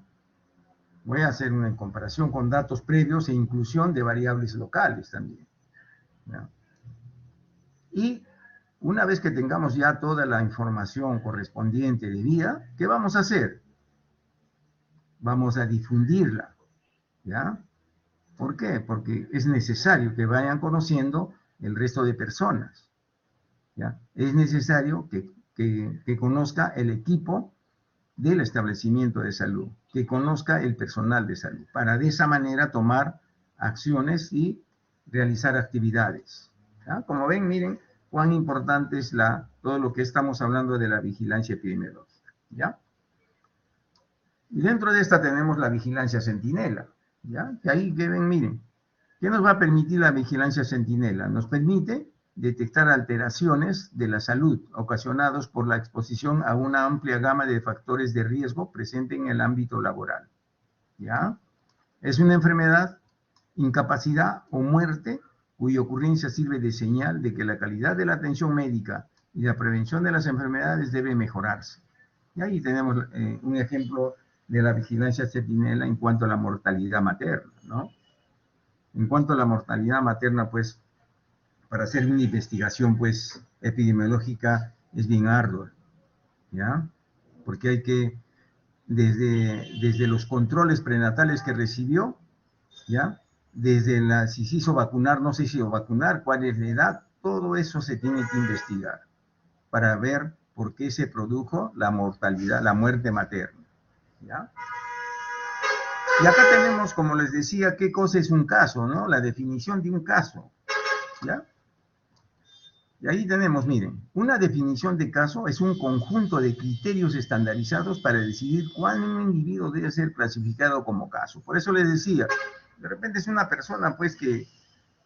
Voy a hacer una comparación con datos previos e inclusión de variables locales también, ¿ya? Y una vez que tengamos ya toda la información correspondiente debida, ¿qué vamos a hacer? Vamos a difundirla, ¿ya? ¿Por qué? Porque es necesario que vayan conociendo el resto de personas, ¿ya? Es necesario que conozca el equipo del establecimiento de salud, que conozca el personal de salud, para de esa manera tomar acciones y realizar actividades, ¿ya? Como ven, miren cuán importante es todo lo que estamos hablando de la vigilancia epidemiológica, ¿ya? Y dentro de esta tenemos la vigilancia centinela, ¿ya? Que ahí que ven, miren, ¿qué nos va a permitir la vigilancia centinela? Nos permite detectar alteraciones de la salud ocasionados por la exposición a una amplia gama de factores de riesgo presente en el ámbito laboral, ¿ya? Es una enfermedad, incapacidad o muerte cuya ocurrencia sirve de señal de que la calidad de la atención médica y la prevención de las enfermedades debe mejorarse. Y ahí tenemos un ejemplo de la vigilancia centinela en cuanto a la mortalidad materna, ¿no? En cuanto a la mortalidad materna, pues, para hacer una investigación, pues, epidemiológica es bien ardua, ¿ya? Porque hay que, desde los controles prenatales que recibió, ¿ya? Desde si se hizo vacunar, no se hizo vacunar, cuál es la edad, todo eso se tiene que investigar para ver por qué se produjo la mortalidad, la muerte materna, ¿ya? Y acá tenemos, como les decía, qué cosa es un caso, ¿no? La definición de un caso, ¿ya? Y ahí tenemos, miren, una definición de caso es un conjunto de criterios estandarizados para decidir cuándo un individuo debe ser clasificado como caso. Por eso les decía, de repente es una persona, pues, que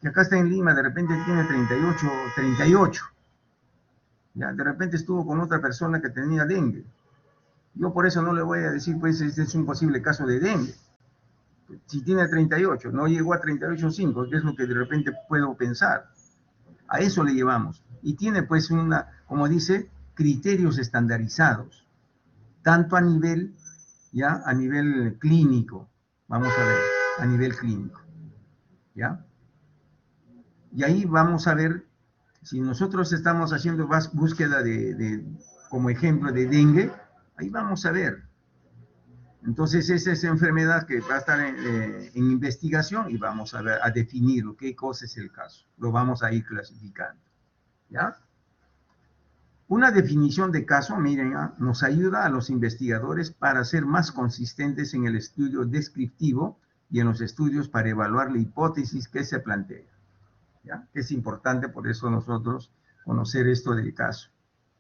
acá está en Lima, de repente tiene 38, ¿ya? De repente estuvo con otra persona que tenía dengue. Yo por eso no le voy a decir, pues, este es un posible caso de dengue. Si tiene 38, no llegó a 38,5, que es lo que de repente puedo pensar. A eso le llevamos. Y tiene pues como dice, criterios estandarizados, tanto a nivel, ya, a nivel clínico, vamos a ver, a nivel clínico, ¿ya? Y ahí vamos a ver, si nosotros estamos haciendo búsqueda como ejemplo de dengue, ahí vamos a ver. Entonces, esa es enfermedad que va a estar en investigación y vamos a definir qué cosa es el caso. Lo vamos a ir clasificando, ¿ya? Una definición de caso, miren, nos ayuda a los investigadores para ser más consistentes en el estudio descriptivo y en los estudios para evaluar la hipótesis que se plantea, ¿ya? Es importante por eso nosotros conocer esto del caso,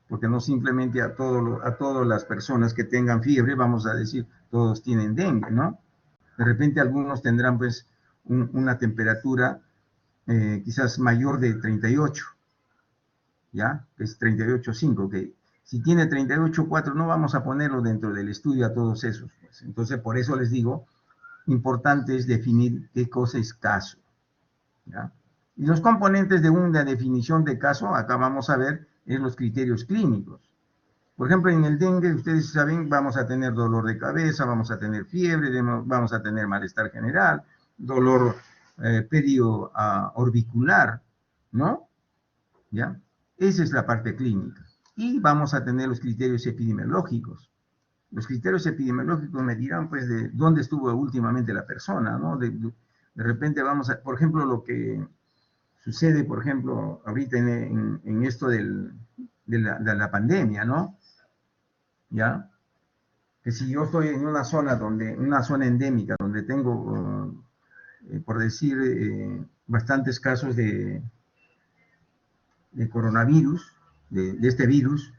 porque no simplemente a todas las personas que tengan fiebre vamos a decir todos tienen dengue, ¿no? De repente algunos tendrán pues una temperatura quizás mayor de 38, ¿ya? Que es 38,5, que si tiene 38,4 no vamos a ponerlo dentro del estudio a todos esos, pues. Entonces por eso les digo, importante es definir qué cosa es caso, ¿ya? Y los componentes de una definición de caso, acá vamos a ver, es los criterios clínicos. Por ejemplo, en el dengue, ustedes saben, vamos a tener dolor de cabeza, vamos a tener fiebre, vamos a tener malestar general, dolor periorbicular, ¿no? ¿Ya? Esa es la parte clínica. Y vamos a tener los criterios epidemiológicos. Los criterios epidemiológicos me dirán, pues, de dónde estuvo últimamente la persona, ¿no? De repente vamos a, por ejemplo, lo que sucede, por ejemplo, ahorita en esto de la pandemia, ¿no? ¿Ya? Que si yo estoy en una zona endémica, donde tengo, por decir, bastantes casos de coronavirus, de este virus,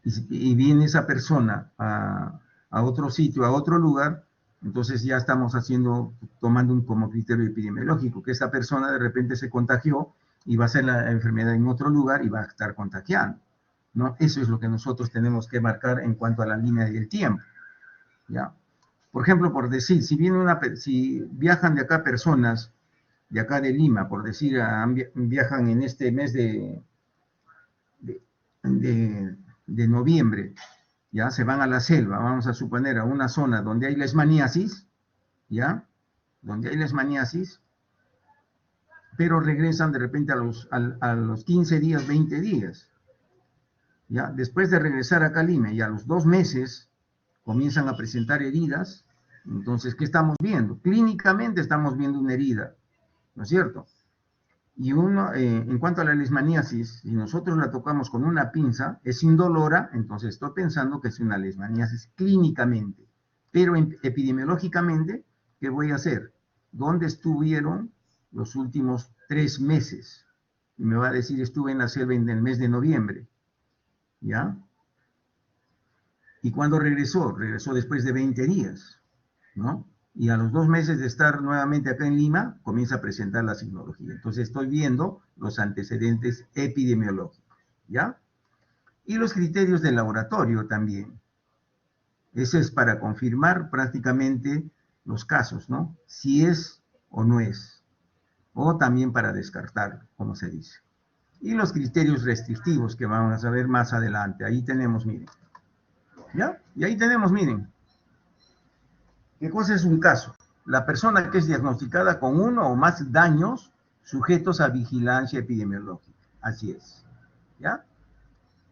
y viene esa persona a otro sitio, a otro lugar, entonces ya estamos tomando como criterio epidemiológico, que esta persona de repente se contagió y va a hacer la enfermedad en otro lugar y va a estar contagiando, ¿no? Eso es lo que nosotros tenemos que marcar en cuanto a la línea del tiempo, ¿ya? Por ejemplo, por decir, si viajan de acá personas, de acá de Lima, por decir, viajan en este mes de, de noviembre, ya se van a la selva, vamos a suponer a una zona donde hay leishmaniasis, ya, donde hay leishmaniasis, pero regresan de repente a los 15 días, 20 días, ya, después de regresar a Lima y a los 2 meses comienzan a presentar heridas. Entonces, ¿qué estamos viendo? Clínicamente estamos viendo una herida, ¿no es cierto? Y en cuanto a la leishmaniasis, si nosotros la tocamos con una pinza, es indolora, entonces estoy pensando que es una leishmaniasis clínicamente. Pero epidemiológicamente, ¿qué voy a hacer? ¿Dónde estuvieron los últimos 3 meses? Y me va a decir, estuve en la selva en el mes de noviembre, ¿ya? ¿Y cuándo regresó? Regresó después de 20 días, ¿no? Y a los 2 meses de estar nuevamente acá en Lima, comienza a presentar la signología. Entonces estoy viendo los antecedentes epidemiológicos, ¿ya? Y los criterios de laboratorio también. Ese es para confirmar prácticamente los casos, ¿no? Si es o no es. O también para descartar, como se dice. Y los criterios restrictivos que vamos a ver más adelante. Ahí tenemos, miren. ¿Ya? Y ahí tenemos, miren. ¿Qué cosa es un caso? La persona que es diagnosticada con uno o más daños sujetos a vigilancia epidemiológica. Así es. ¿Ya?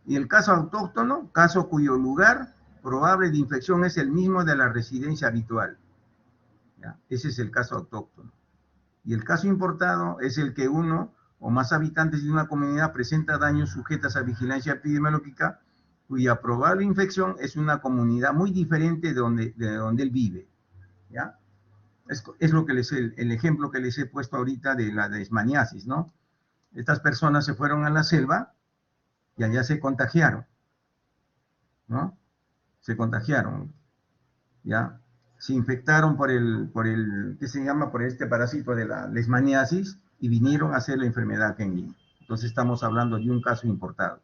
Y el caso autóctono, caso cuyo lugar probable de infección es el mismo de la residencia habitual. ¿Ya? Ese es el caso autóctono. Y el caso importado es el que uno o más habitantes de una comunidad presenta daños sujetos a vigilancia epidemiológica cuya probable infección es una comunidad muy diferente de donde él vive. ¿Ya? Es lo que el ejemplo que les he puesto ahorita de la leishmaniasis, ¿no? Estas personas se fueron a la selva y allá se contagiaron, ¿no? Se contagiaron, ¿ya? Se infectaron ¿qué se llama? Por este parásito de la leishmaniasis y vinieron a hacer la enfermedad acá en Lima. Entonces estamos hablando de un caso importado.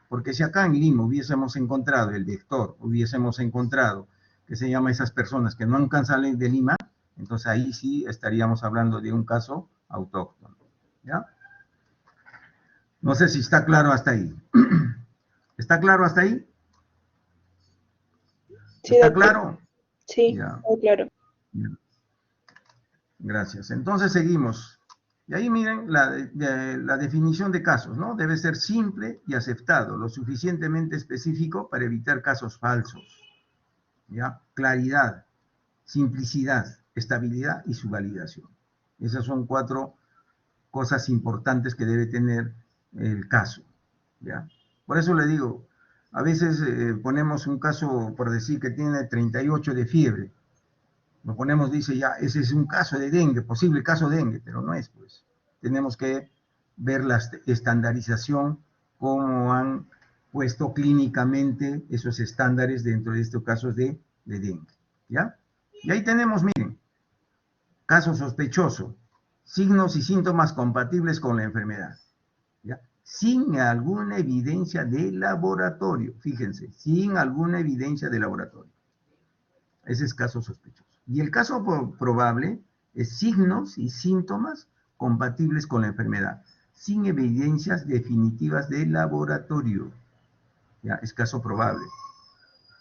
Porque si acá en Lima hubiésemos encontrado el vector, hubiésemos encontrado, ¿qué se llama? Esas personas que no han salido de Lima, entonces ahí sí estaríamos hablando de un caso autóctono, ¿ya? No sé si está claro hasta ahí. ¿Está claro hasta ahí? Sí, ¿Está doctor. claro? Sí, Ya. claro. Ya. Gracias. Entonces seguimos. Y ahí miren la definición de casos, ¿no? Debe ser simple y aceptado, lo suficientemente específico para evitar casos falsos. ¿Ya? Claridad, simplicidad, estabilidad y su validación. Esas son 4 cosas importantes que debe tener el caso, ¿ya? Por eso le digo, a veces ponemos un caso, por decir que tiene 38 de fiebre, lo ponemos, dice ya, ese es un caso de dengue, posible caso de dengue, pero no es, pues. Tenemos que ver la estandarización, cómo han puesto clínicamente esos estándares dentro de estos casos de dengue, ¿ya? Y ahí tenemos, miren, caso sospechoso, signos y síntomas compatibles con la enfermedad, ¿ya? Sin alguna evidencia de laboratorio, fíjense, sin alguna evidencia de laboratorio. Ese es caso sospechoso. Y el caso probable es signos y síntomas compatibles con la enfermedad, sin evidencias definitivas de laboratorio. ¿Ya? Es caso probable.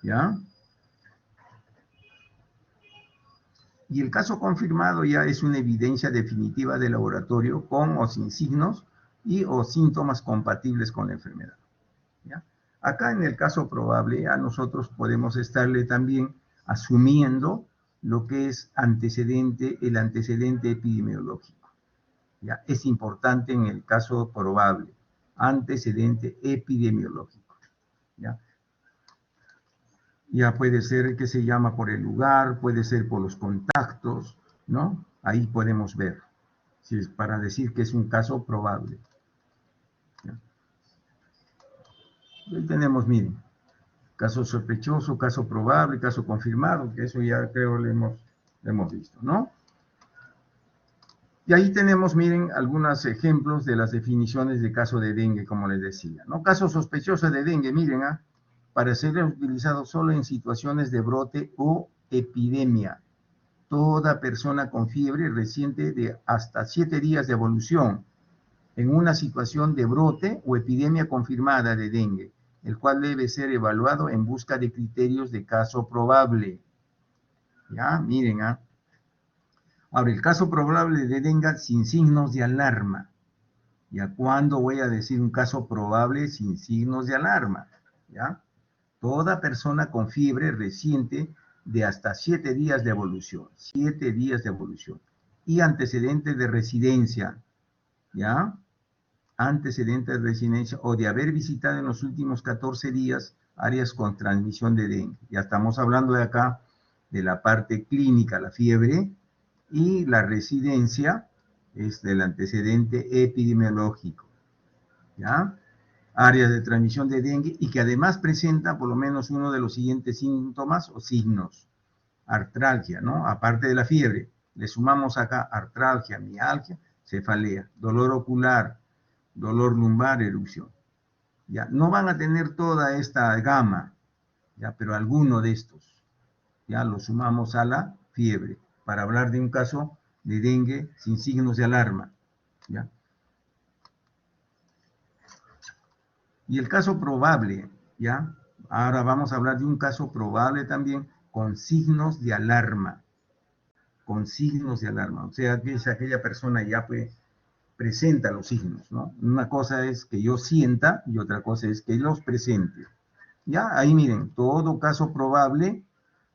¿Ya? Y el caso confirmado ya es una evidencia definitiva de laboratorio con o sin signos y o síntomas compatibles con la enfermedad. ¿Ya? Acá en el caso probable ya nosotros podemos estarle también asumiendo lo que es el antecedente epidemiológico. ¿Ya? Es importante en el caso probable, antecedente epidemiológico. ¿Ya? Ya puede ser que se llama por el lugar, puede ser por los contactos, ¿no? Ahí podemos ver, si es para decir que es un caso probable. ¿Ya? Ahí tenemos, miren, caso sospechoso, caso probable, caso confirmado, que eso ya creo lo hemos visto, ¿no? Y ahí tenemos, miren, algunos ejemplos de las definiciones de caso de dengue, como les decía, ¿no? Caso sospechoso de dengue, miren, para ser utilizado solo en situaciones de brote o epidemia. Toda persona con fiebre reciente de hasta 7 días de evolución en una situación de brote o epidemia confirmada de dengue, el cual debe ser evaluado en busca de criterios de caso probable. Ya, miren, Ahora, el caso probable de dengue sin signos de alarma. ¿Ya? ¿Cuándo voy a decir un caso probable sin signos de alarma? ¿Ya? Toda persona con fiebre reciente de hasta 7 días de evolución, 7 días de evolución, y antecedentes de residencia, ¿ya? Antecedentes de residencia o de haber visitado en los últimos 14 días áreas con transmisión de dengue. Ya estamos hablando de acá de la parte clínica, la fiebre, y la residencia es del antecedente epidemiológico, ¿ya? Áreas de transmisión de dengue y que además presenta por lo menos uno de los siguientes síntomas o signos. Artralgia, ¿no? Aparte de la fiebre, le sumamos acá artralgia, mialgia, cefalea, dolor ocular, dolor lumbar, erupción. Ya, no van a tener toda esta gama, ya, pero alguno de estos, ya lo sumamos a la fiebre, para hablar de un caso de dengue sin signos de alarma, ya. Y el caso probable, ¿ya? Ahora vamos a hablar de un caso probable también con signos de alarma. Con signos de alarma. O sea, que aquella persona ya presenta los signos, ¿no? Una cosa es que yo sienta y otra cosa es que los presente. Ya, ahí miren, todo caso probable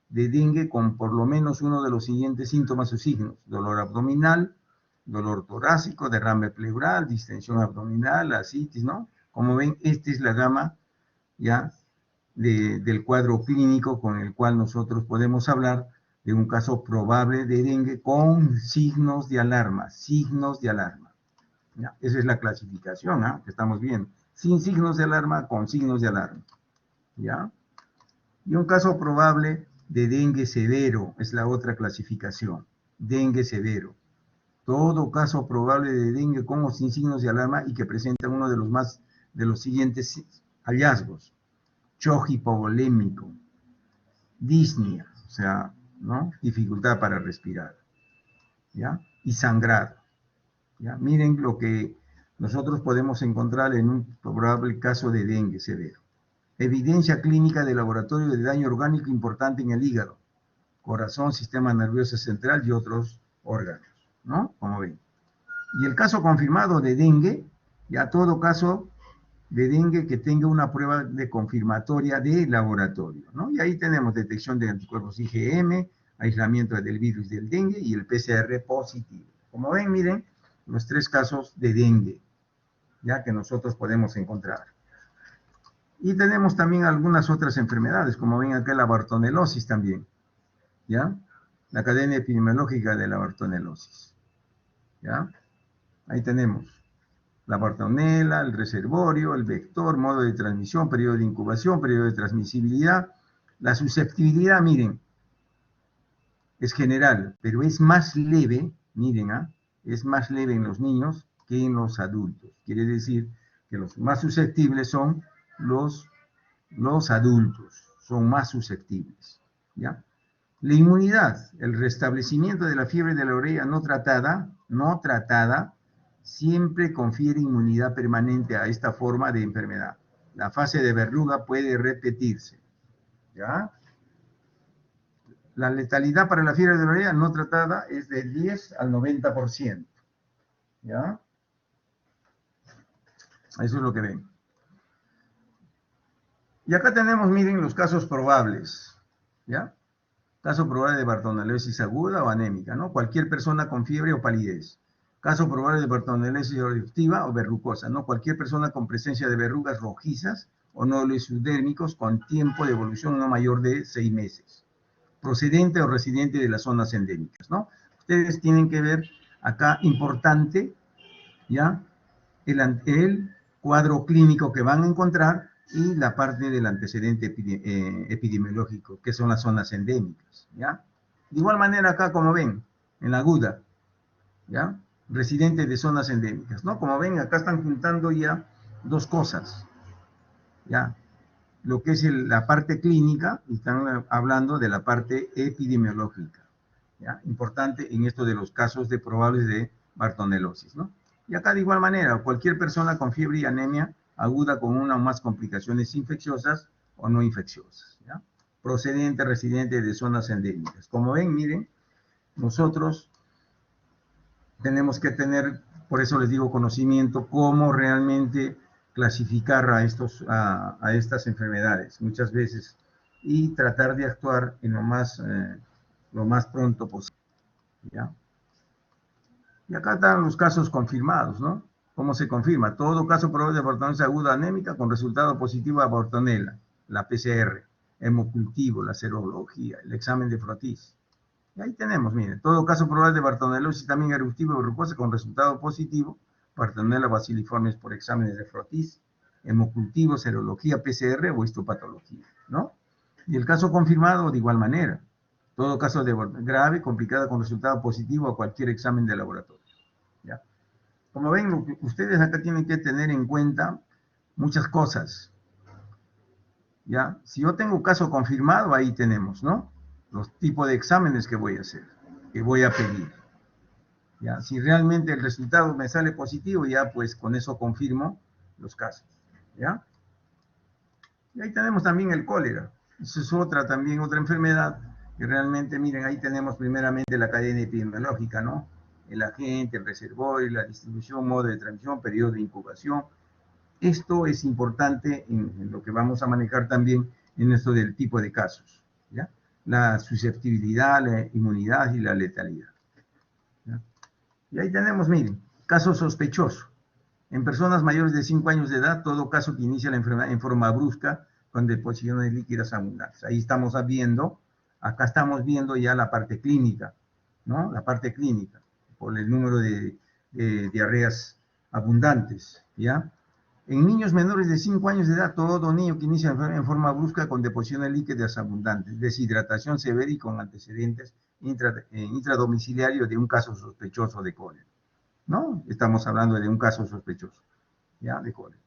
de dengue con por lo menos uno de los siguientes síntomas o signos. Dolor abdominal, dolor torácico, derrame pleural, distensión abdominal, ascitis, ¿no? Como ven, esta es la gama ya del cuadro clínico con el cual nosotros podemos hablar de un caso probable de dengue con signos de alarma, signos de alarma. ¿Ya? Esa es la clasificación que estamos viendo. Sin signos de alarma, con signos de alarma. ¿Ya? Y un caso probable de dengue severo es la otra clasificación. Dengue severo. Todo caso probable de dengue con o sin signos de alarma y que presenta uno de los siguientes hallazgos. Shock hipovolémico, disnea, o sea, ¿no? Dificultad para respirar, ¿ya? Y sangrado, ¿ya? Miren lo que nosotros podemos encontrar en un probable caso de dengue severo. Evidencia clínica de laboratorio de daño orgánico importante en el hígado, corazón, sistema nervioso central y otros órganos, ¿no? Como ven. Y el caso confirmado de dengue, ya todo caso de dengue que tenga una prueba de confirmatoria de laboratorio, ¿no? Y ahí tenemos detección de anticuerpos IgM, aislamiento del virus del dengue y el PCR positivo. Como ven, miren, los 3 casos de dengue, ya que nosotros podemos encontrar. Y tenemos también algunas otras enfermedades, como ven acá la bartonelosis también, ¿ya? La cadena epidemiológica de la bartonelosis, ¿ya? Ahí tenemos la bartonela, el reservorio, el vector, modo de transmisión, periodo de incubación, periodo de transmisibilidad. La susceptibilidad, miren, es general, pero es más leve, miren, es más leve en los niños que en los adultos. Quiere decir que los más susceptibles son los adultos, son más susceptibles, ¿ya? La inmunidad, el restablecimiento de la fiebre de la oreja no tratada, siempre confiere inmunidad permanente a esta forma de enfermedad. La fase de verruga puede repetirse. ¿Ya? La letalidad para la fiebre de gonorrea no tratada es del 10 al 90%. ¿Ya? Eso es lo que ven. Y acá tenemos, miren, los casos probables. ¿Ya? Caso probable de bartonellosis aguda o anémica, ¿no? Cualquier persona con fiebre o palidez. Caso probable de bartonellosis eruptiva o verrucosa, ¿no? Cualquier persona con presencia de verrugas rojizas o nódulos subdérmicos con tiempo de evolución no mayor de 6 meses. Procedente o residente de las zonas endémicas, ¿no? Ustedes tienen que ver acá, importante, ¿ya? El cuadro clínico que van a encontrar y la parte del antecedente epidemiológico, que son las zonas endémicas, ¿ya? De igual manera acá, como ven, en la aguda, ¿ya? Residentes de zonas endémicas, ¿no? Como ven, acá están juntando ya dos cosas, ¿ya? Lo que es la parte clínica, y están hablando de la parte epidemiológica, ¿ya? Importante en esto de los casos de probables de bartonellosis, ¿no? Y acá de igual manera, cualquier persona con fiebre y anemia aguda con una o más complicaciones infecciosas o no infecciosas, ¿ya? Procedente, residente de zonas endémicas. Como ven, miren, nosotros tenemos que tener, por eso les digo, conocimiento, cómo realmente clasificar a estas enfermedades muchas veces y tratar de actuar en lo más pronto posible, ¿ya? Y acá están los casos confirmados, ¿no? ¿Cómo se confirma? Todo caso probable de bartonellosis aguda anémica con resultado positivo a Bartonella, la PCR, hemocultivo, la serología, el examen de Frotis. Y ahí tenemos, miren, todo caso probable de bartonellosis también eruptivo y verrucosa con resultado positivo, Bartonella baciliformes por exámenes de Frotis, hemocultivo, serología, PCR o histopatología, ¿no? Y el caso confirmado de igual manera. Todo caso de grave, complicado con resultado positivo a cualquier examen de laboratorio, ¿ya? Como ven, ustedes acá tienen que tener en cuenta muchas cosas, ¿ya? Si yo tengo caso confirmado, ahí tenemos, ¿no? Los tipos de exámenes que voy a hacer, que voy a pedir, ¿ya? Si realmente el resultado me sale positivo, ya pues con eso confirmo los casos, ¿ya? Y ahí tenemos también el cólera. Eso es otra enfermedad que realmente, miren, ahí tenemos primeramente la cadena epidemiológica, ¿no? El agente, el reservorio, la distribución, modo de transmisión, periodo de incubación. Esto es importante en lo que vamos a manejar también en esto del tipo de casos, ¿ya? La susceptibilidad, la inmunidad y la letalidad, ¿ya? Y ahí tenemos, miren, caso sospechoso. En personas mayores de 5 años de edad, todo caso que inicia la enfermedad en forma brusca, con deposiciones líquidas abundantes. Ahí estamos viendo, acá estamos viendo ya la parte clínica, ¿no? La parte clínica, por el número de diarreas abundantes, ¿ya? En niños menores de 5 años de edad, todo niño que inicia en forma brusca con deposiciones líquidas abundantes, deshidratación severa y con antecedentes intradomiciliarios de un caso sospechoso de cólera, ¿no? Estamos hablando de un caso sospechoso, ¿ya? De cólera.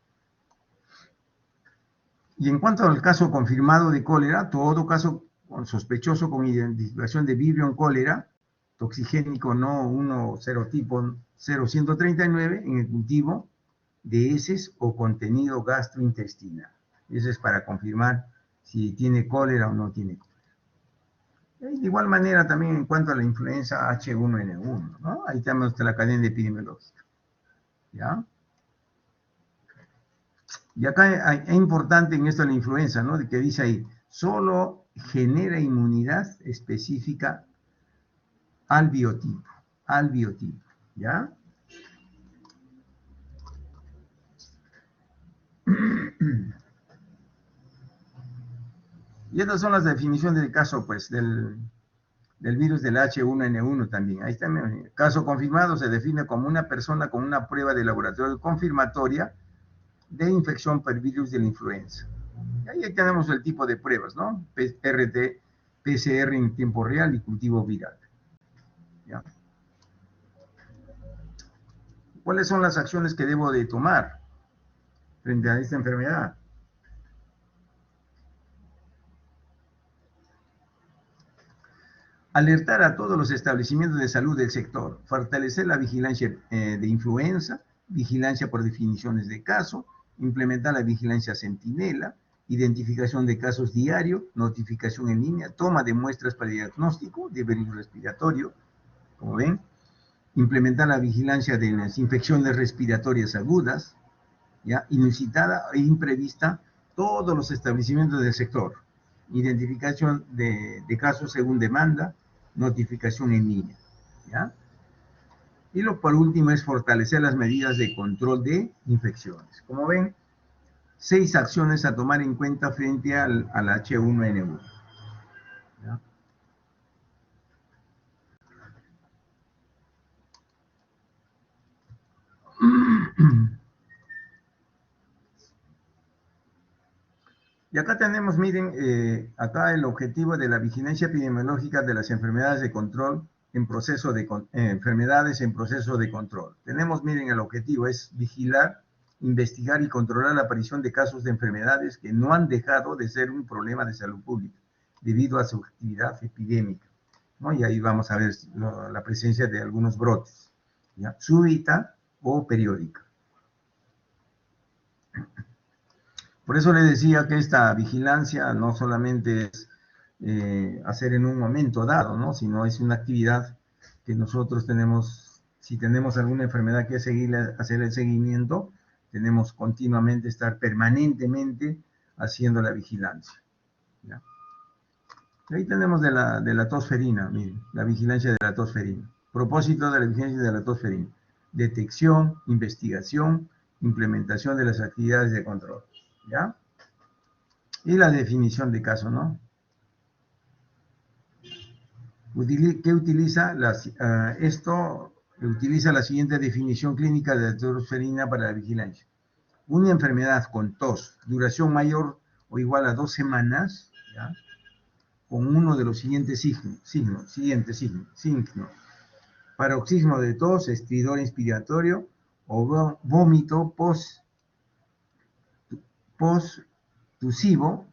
Y en cuanto al caso confirmado de cólera, todo caso sospechoso con identificación de vibrio en cólera, toxigénico no 1 serotipo 0139 en el cultivo de heces o contenido gastrointestinal. Eso es para confirmar si tiene cólera o no tiene cólera. Y de igual manera también en cuanto a la influenza H1N1, ¿no? Ahí tenemos la cadena epidemiológica, ¿ya? Y acá es importante en esto de la influenza, ¿no? De que dice ahí, solo genera inmunidad específica al biotipo, ¿ya? Y estas son las definiciones del caso, pues, del virus del H1N1 también. Ahí está, el caso confirmado se define como una persona con una prueba de laboratorio confirmatoria de infección por virus de la influenza. Y ahí tenemos el tipo de pruebas, ¿no? RT, PCR en tiempo real y cultivo viral, ¿ya? ¿Cuáles son las acciones que debo de tomar frente a esta enfermedad? Alertar a todos los establecimientos de salud del sector, fortalecer la vigilancia de influenza, vigilancia por definiciones de caso, implementar la vigilancia centinela, identificación de casos diario, notificación en línea, toma de muestras para diagnóstico de virus respiratorio, como ven, implementar la vigilancia de las infecciones respiratorias agudas, ya, inusitada e imprevista, todos los establecimientos del sector, identificación de casos según demanda, notificación en línea, ¿ya? Y por último es fortalecer las medidas de control de infecciones. Como ven, 6 acciones a tomar en cuenta frente al H1N1. ¿Ya? Y acá tenemos, miren, acá el objetivo de la vigilancia epidemiológica de las enfermedades de control en proceso de enfermedades en proceso de control. Tenemos, miren, el objetivo es vigilar, investigar y controlar la aparición de casos de enfermedades que no han dejado de ser un problema de salud pública debido a su actividad epidémica, ¿no? Y ahí vamos a ver la presencia de algunos brotes, ¿ya? Súbita o periódica. Por eso les decía que esta vigilancia no solamente es hacer en un momento dado, ¿no? Sino es una actividad que nosotros tenemos, si tenemos alguna enfermedad que hacer el seguimiento, tenemos continuamente estar permanentemente haciendo la vigilancia, ¿ya? Ahí tenemos de la tosferina, miren, la vigilancia de la tosferina. Propósito de la vigilancia de la tosferina: detección, investigación, implementación de las actividades de control, ¿ya? Y la definición de caso, ¿no? ¿Qué utiliza? Esto utiliza la siguiente definición clínica de la tosferina para la vigilancia: una enfermedad con tos, duración mayor o igual a 2 semanas, ¿ya? Con uno de los siguientes signos: paroxismo de tos, estridor inspiratorio o vómito post-tusivo,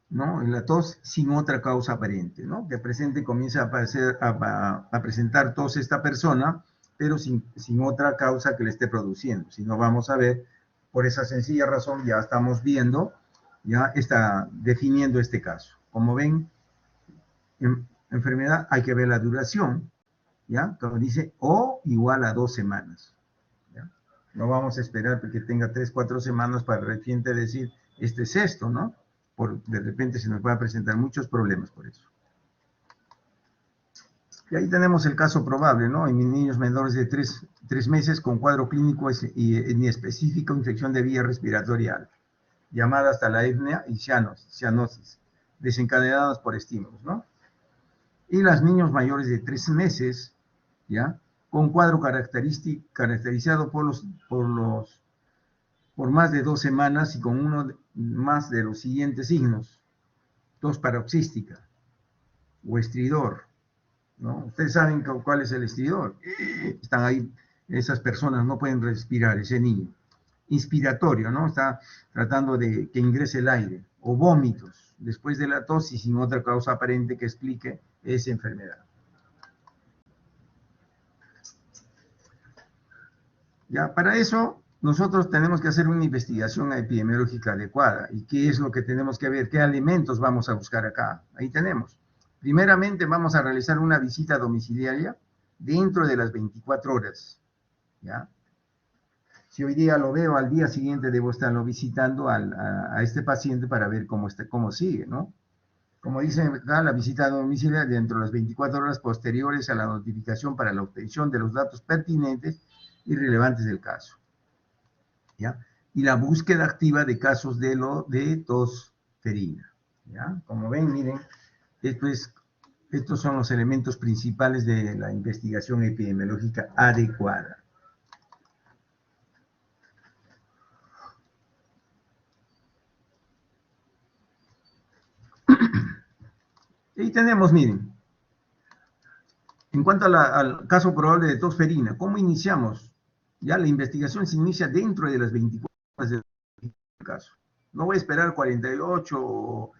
¿no? En la tos sin otra causa aparente, ¿no? De presente comienza a presentar tos esta persona, pero sin otra causa que le esté produciendo. Si no, vamos a ver, por esa sencilla razón ya estamos viendo, ya está definiendo este caso. Como ven, enfermedad hay que ver la duración, ¿ya? Como dice, o igual a 2 semanas, ¿ya? No vamos a esperar que tenga 3, 4 semanas para de repente decir, este es esto, ¿no? De repente se nos va a presentar muchos problemas por eso. Y ahí tenemos el caso probable, ¿no? En niños menores de 3 meses con cuadro clínico inespecífico, infección de vía respiratoria alta, llamada hasta la etnia y cianosis, desencadenadas por estímulos, ¿no? Y los niños mayores de 3 meses, ¿ya? Con cuadro caracterizado por más de 2 semanas y con uno más de los siguientes signos: tos paroxística o estridor, ¿no? Ustedes saben cuál es el estridor. Están ahí, esas personas no pueden respirar, ese niño. Inspiratorio, ¿no? Está tratando de que ingrese el aire. O vómitos, después de la tos y sin otra causa aparente que explique esa enfermedad. Ya, para eso nosotros tenemos que hacer una investigación epidemiológica adecuada. ¿Y qué es lo que tenemos que ver? ¿Qué alimentos vamos a buscar acá? Ahí tenemos. Primeramente vamos a realizar una visita domiciliaria dentro de las 24 horas, ¿ya? Si hoy día lo veo, al día siguiente debo estarlo visitando a este paciente para ver cómo sigue, ¿no? Como dice acá, la visita domiciliaria dentro de las 24 horas posteriores a la notificación para la obtención de los datos pertinentes y relevantes del caso, ¿ya? Y la búsqueda activa de casos de tosferina, ¿ya? Como ven, miren, estos son los elementos principales de la investigación epidemiológica adecuada. Y tenemos, miren, en cuanto al caso probable de tosferina, ¿cómo iniciamos? Ya la investigación se inicia dentro de las 24 horas del caso. No voy a esperar 48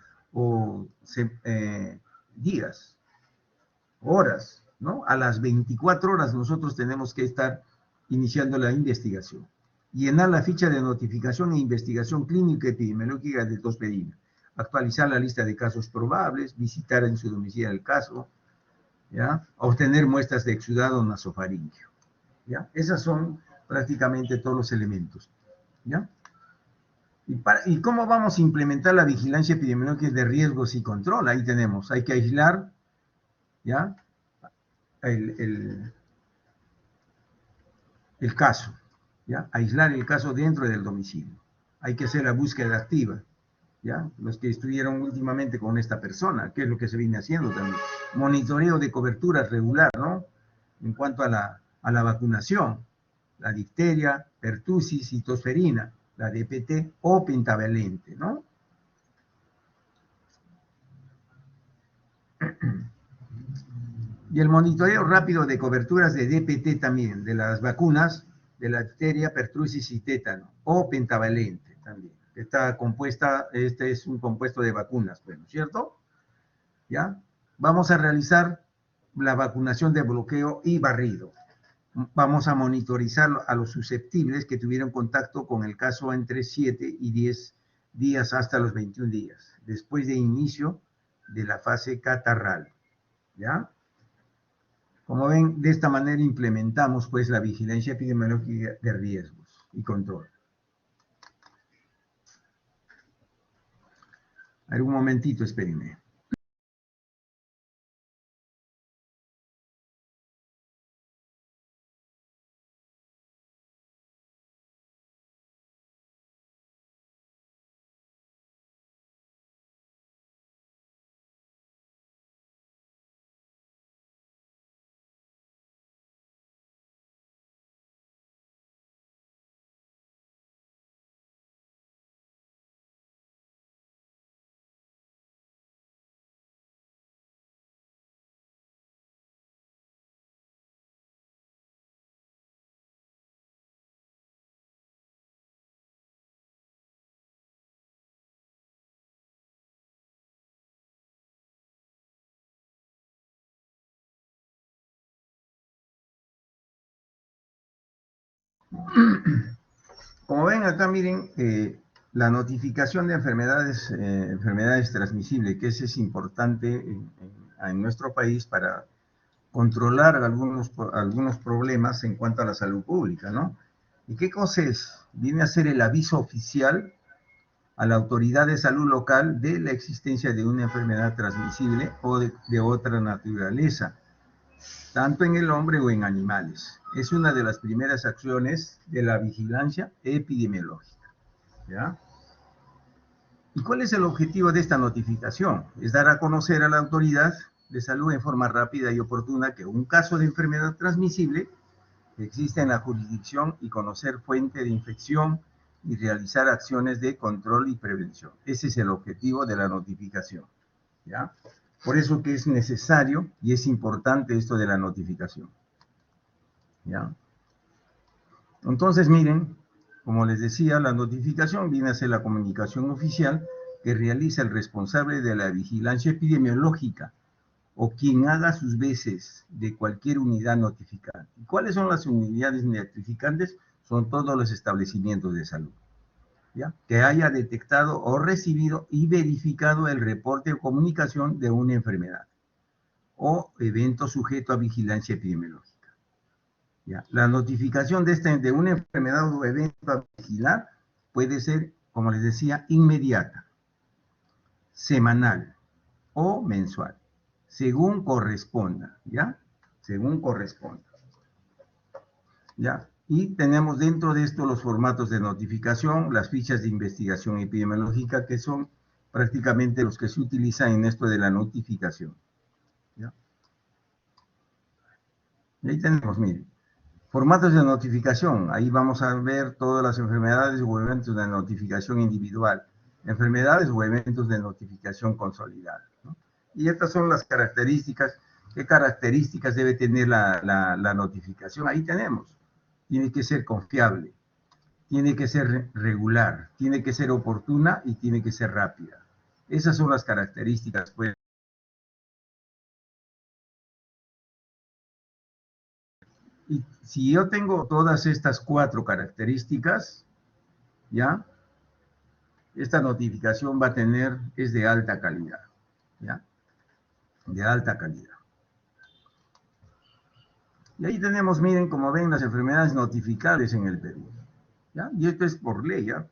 días. horas, ¿no? A las 24 horas nosotros tenemos que estar iniciando la investigación. Llenar la ficha de notificación e investigación clínica epidemiológica de tosferina. Actualizar la lista de casos probables, visitar en su domicilio el caso, ¿ya? Obtener muestras de exudado nasofaríngeo, ¿ya? Esos son prácticamente todos los elementos, ¿ya? ¿Y cómo vamos a implementar la vigilancia epidemiológica de riesgos y control? Ahí tenemos, hay que aislar, ¿ya? El caso, ¿ya? Aislar el caso dentro del domicilio. Hay que hacer la búsqueda activa, ¿ya? Los que estuvieron últimamente con esta persona, que es lo que se viene haciendo también. Monitoreo de cobertura regular, ¿no? En cuanto a la vacunación, la difteria, pertussis y tosferina, la DPT o pentavalente, ¿no? Y el monitoreo rápido de coberturas de DPT también, de las vacunas, de la difteria, pertussis y tétano, o pentavalente también. Está compuesta, este es un compuesto de vacunas, bueno, ¿cierto? ¿Ya? Vamos a realizar la vacunación de bloqueo y barrido. Vamos a monitorizar a los susceptibles que tuvieron contacto con el caso entre 7 y 10 días hasta los 21 días, después de inicio de la fase catarral, ¿ya? Como ven, de esta manera implementamos pues la vigilancia epidemiológica de riesgos y control. A ver, un momentito, espérenme. Como ven acá, miren, la notificación de enfermedades transmisibles, que eso es importante en nuestro país para controlar algunos problemas en cuanto a la salud pública, ¿no? ¿Y qué cosa es? Viene a ser el aviso oficial a la autoridad de salud local de la existencia de una enfermedad transmisible o de otra naturaleza, tanto en el hombre o en animales. Es una de las primeras acciones de la vigilancia epidemiológica, ¿ya? ¿Y cuál es el objetivo de esta notificación? Es dar a conocer a la autoridad de salud en forma rápida y oportuna que un caso de enfermedad transmisible existe en la jurisdicción y conocer fuente de infección y realizar acciones de control y prevención. Ese es el objetivo de la notificación, ¿ya? Por eso que es necesario y es importante esto de la notificación, ¿ya? Entonces, miren, como les decía, la notificación viene a ser la comunicación oficial que realiza el responsable de la vigilancia epidemiológica o quien haga sus veces de cualquier unidad notificante. ¿Y cuáles son las unidades notificantes? Son todos los establecimientos de salud, ¿ya? Que haya detectado o recibido y verificado el reporte o comunicación de una enfermedad o evento sujeto a vigilancia epidemiológica. ¿Ya? La notificación de una enfermedad o evento a vigilar puede ser, como les decía, inmediata, semanal o mensual, según corresponda, ¿ya? Según corresponda, ¿ya? Y tenemos dentro de esto los formatos de notificación, las fichas de investigación epidemiológica, que son prácticamente los que se utilizan en esto de la notificación, ¿ya? Y ahí tenemos, miren, formatos de notificación. Ahí vamos a ver todas las enfermedades o eventos de notificación individual, enfermedades o eventos de notificación consolidada, ¿no? Y estas son las características. ¿Qué características debe tener la notificación? Ahí tenemos. Tiene que ser confiable, tiene que ser regular, tiene que ser oportuna y tiene que ser rápida. Esas son las características, pues, Y si yo tengo todas estas 4 características, ¿ya? Esta notificación es de alta calidad, ¿ya? De alta calidad. Y ahí tenemos, miren, como ven, las enfermedades notificables en el Perú, ¿ya? Y esto es por ley, ¿ya?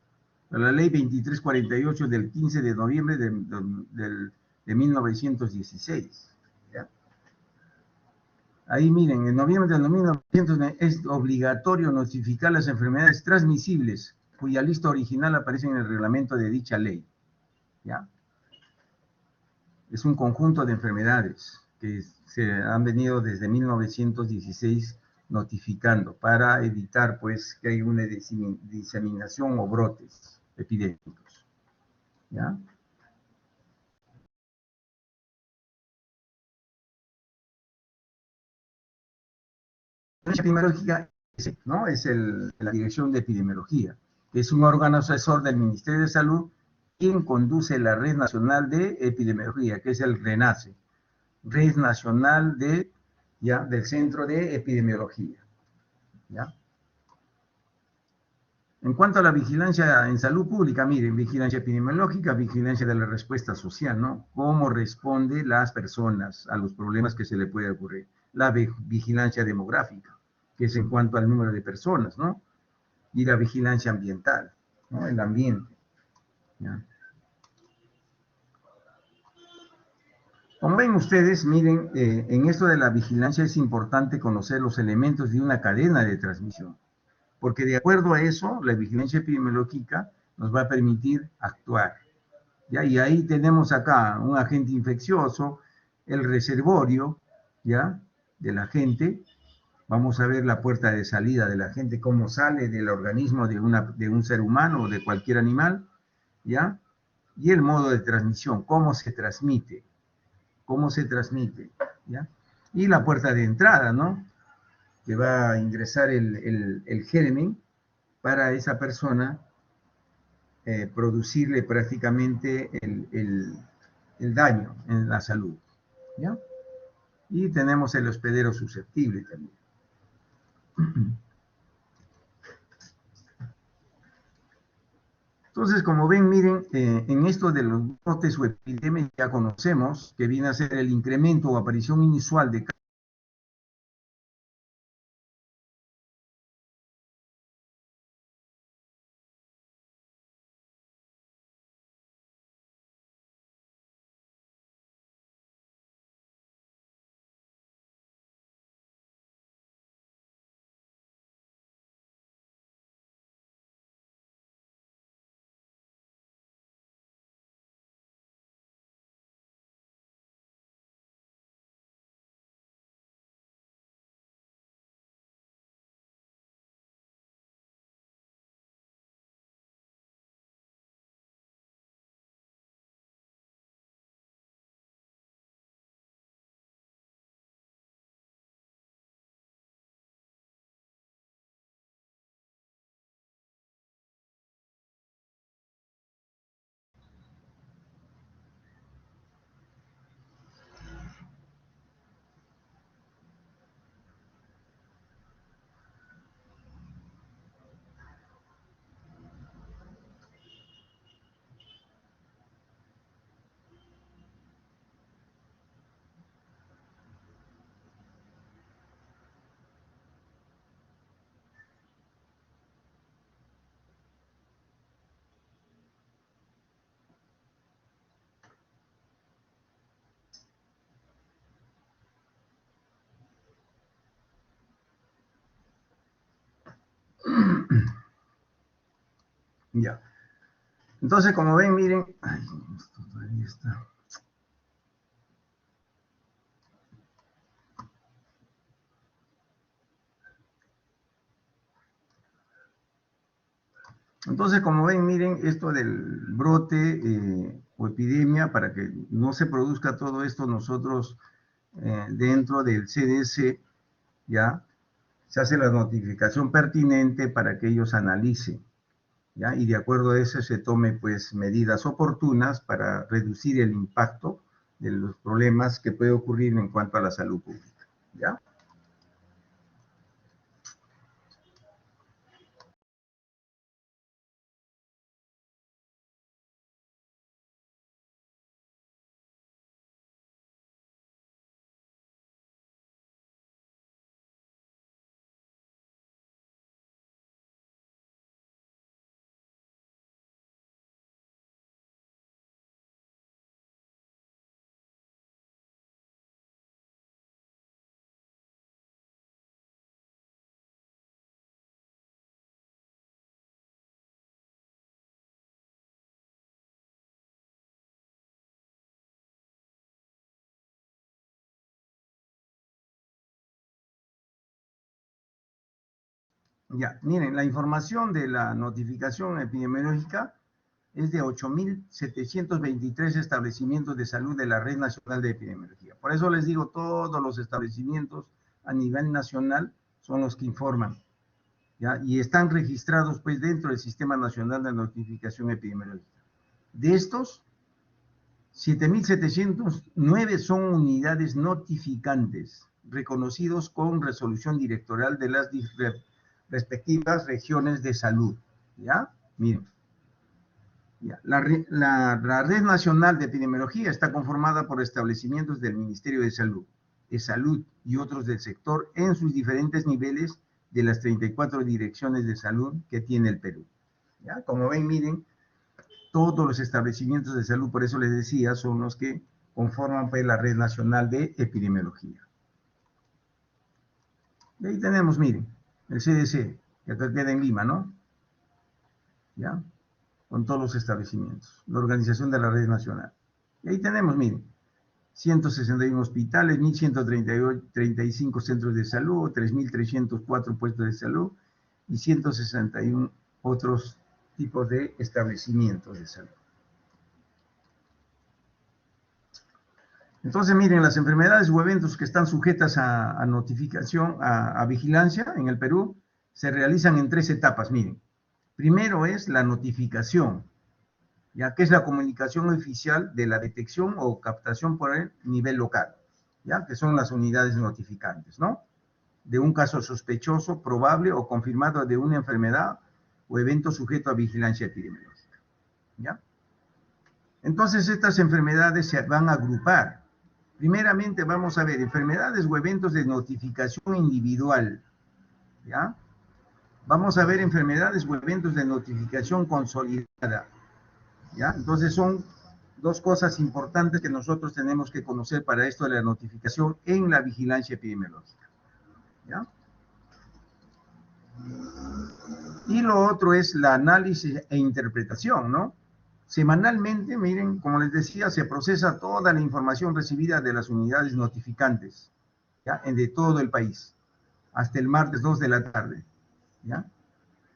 La ley 2348 del 15 de noviembre de 1916, ¿ya? Ahí miren, en noviembre de 1900 es obligatorio notificar las enfermedades transmisibles, cuya lista original aparece en el reglamento de dicha ley, ¿ya? Es un conjunto de enfermedades que se han venido desde 1916 notificando para evitar, pues, que haya una diseminación o brotes epidémicos, ¿ya? La epidemiológica, ¿no? Es la Dirección de Epidemiología, que es un órgano asesor del Ministerio de Salud, quien conduce la Red Nacional de Epidemiología, que es el RENACE, Red Nacional del Centro de Epidemiología, ¿ya? En cuanto a la vigilancia en salud pública, miren, vigilancia epidemiológica, vigilancia de la respuesta social, ¿no? Cómo responden las personas a los problemas que se le puede ocurrir. La vigilancia demográfica, que es en cuanto al número de personas, ¿no? Y la vigilancia ambiental, ¿no? El ambiente, ¿ya? Como ven ustedes, miren, en esto de la vigilancia es importante conocer los elementos de una cadena de transmisión, porque de acuerdo a eso, la vigilancia epidemiológica nos va a permitir actuar, ¿ya? Y ahí tenemos acá un agente infeccioso, el reservorio, ¿ya? De la gente. Vamos a ver la puerta de salida de la gente, cómo sale del organismo de un ser humano o de cualquier animal, ¿ya? Y el modo de transmisión, cómo se transmite, ¿ya? Y la puerta de entrada, ¿no? Que va a ingresar el germen para esa persona producirle prácticamente el daño en la salud, ¿ya? Y tenemos el hospedero susceptible también. Entonces, como ven, miren, en esto de los brotes o epidemias ya conocemos que viene a ser el incremento o aparición inusual de ya. Entonces, como ven, miren, ay, esto todavía está. Entonces, como ven, miren, esto del brote o epidemia, para que no se produzca todo esto, nosotros dentro del CDC, ya, se hace la notificación pertinente para que ellos analicen, ¿ya? Y de acuerdo a eso se tome, pues, medidas oportunas para reducir el impacto de los problemas que puede ocurrir en cuanto a la salud pública, ¿ya? Ya, miren, la información de la notificación epidemiológica es de 8.723 establecimientos de salud de la Red Nacional de Epidemiología. Por eso les digo, todos los establecimientos a nivel nacional son los que informan, ¿ya? Y están registrados pues dentro del Sistema Nacional de Notificación Epidemiológica. De estos, 7.709 son unidades notificantes, reconocidos con resolución directorial de las respectivas regiones de salud, ¿ya? Miren. La Red Nacional de Epidemiología está conformada por establecimientos del Ministerio de Salud y otros del sector en sus diferentes niveles de las 34 direcciones de salud que tiene el Perú. ¿Ya? Como ven, miren, todos los establecimientos de salud, por eso les decía, son los que conforman pues, la Red Nacional de Epidemiología. Y ahí tenemos, miren, el CDC, que acá queda en Lima, ¿no? ¿Ya? Con todos los establecimientos, la organización de la red nacional. Y ahí tenemos, miren, 161 hospitales, 1.135 centros de salud, 3.304 puestos de salud y 161 otros tipos de establecimientos de salud. Entonces, miren, las enfermedades o eventos que están sujetas a notificación, a vigilancia en el Perú, se realizan en 3 etapas, miren. Primero es la notificación, ya que es la comunicación oficial de la detección o captación por el nivel local, ya que son las unidades notificantes, ¿no? De un caso sospechoso, probable o confirmado de una enfermedad o evento sujeto a vigilancia epidemiológica, ¿ya? Entonces estas enfermedades se van a agrupar. Primeramente vamos a ver enfermedades o eventos de notificación individual, ¿ya? Vamos a ver enfermedades o eventos de notificación consolidada, ¿ya? Entonces son dos cosas importantes que nosotros tenemos que conocer para esto de la notificación en la vigilancia epidemiológica, ¿ya? Y lo otro es la análisis e interpretación, ¿no? Semanalmente, miren, como les decía, se procesa toda la información recibida de las unidades notificantes, ¿ya? De todo el país, hasta el martes 2 de la tarde, ¿ya?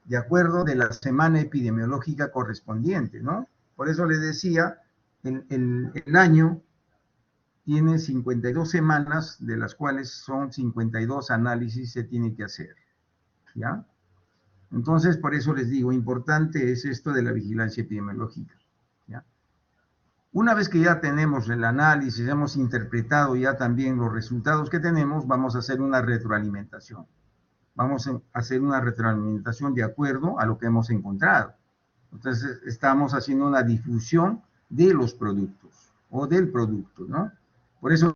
De acuerdo de la semana epidemiológica correspondiente, ¿no? Por eso les decía, el año tiene 52 semanas, de las cuales son 52 análisis se tiene que hacer, ¿ya? Entonces, por eso les digo, importante es esto de la vigilancia epidemiológica, ¿ya? Una vez que ya tenemos el análisis, hemos interpretado ya también los resultados que tenemos, vamos a hacer una retroalimentación. Vamos a hacer una retroalimentación de acuerdo a lo que hemos encontrado. Entonces, estamos haciendo una difusión de los productos o del producto, ¿no? Por eso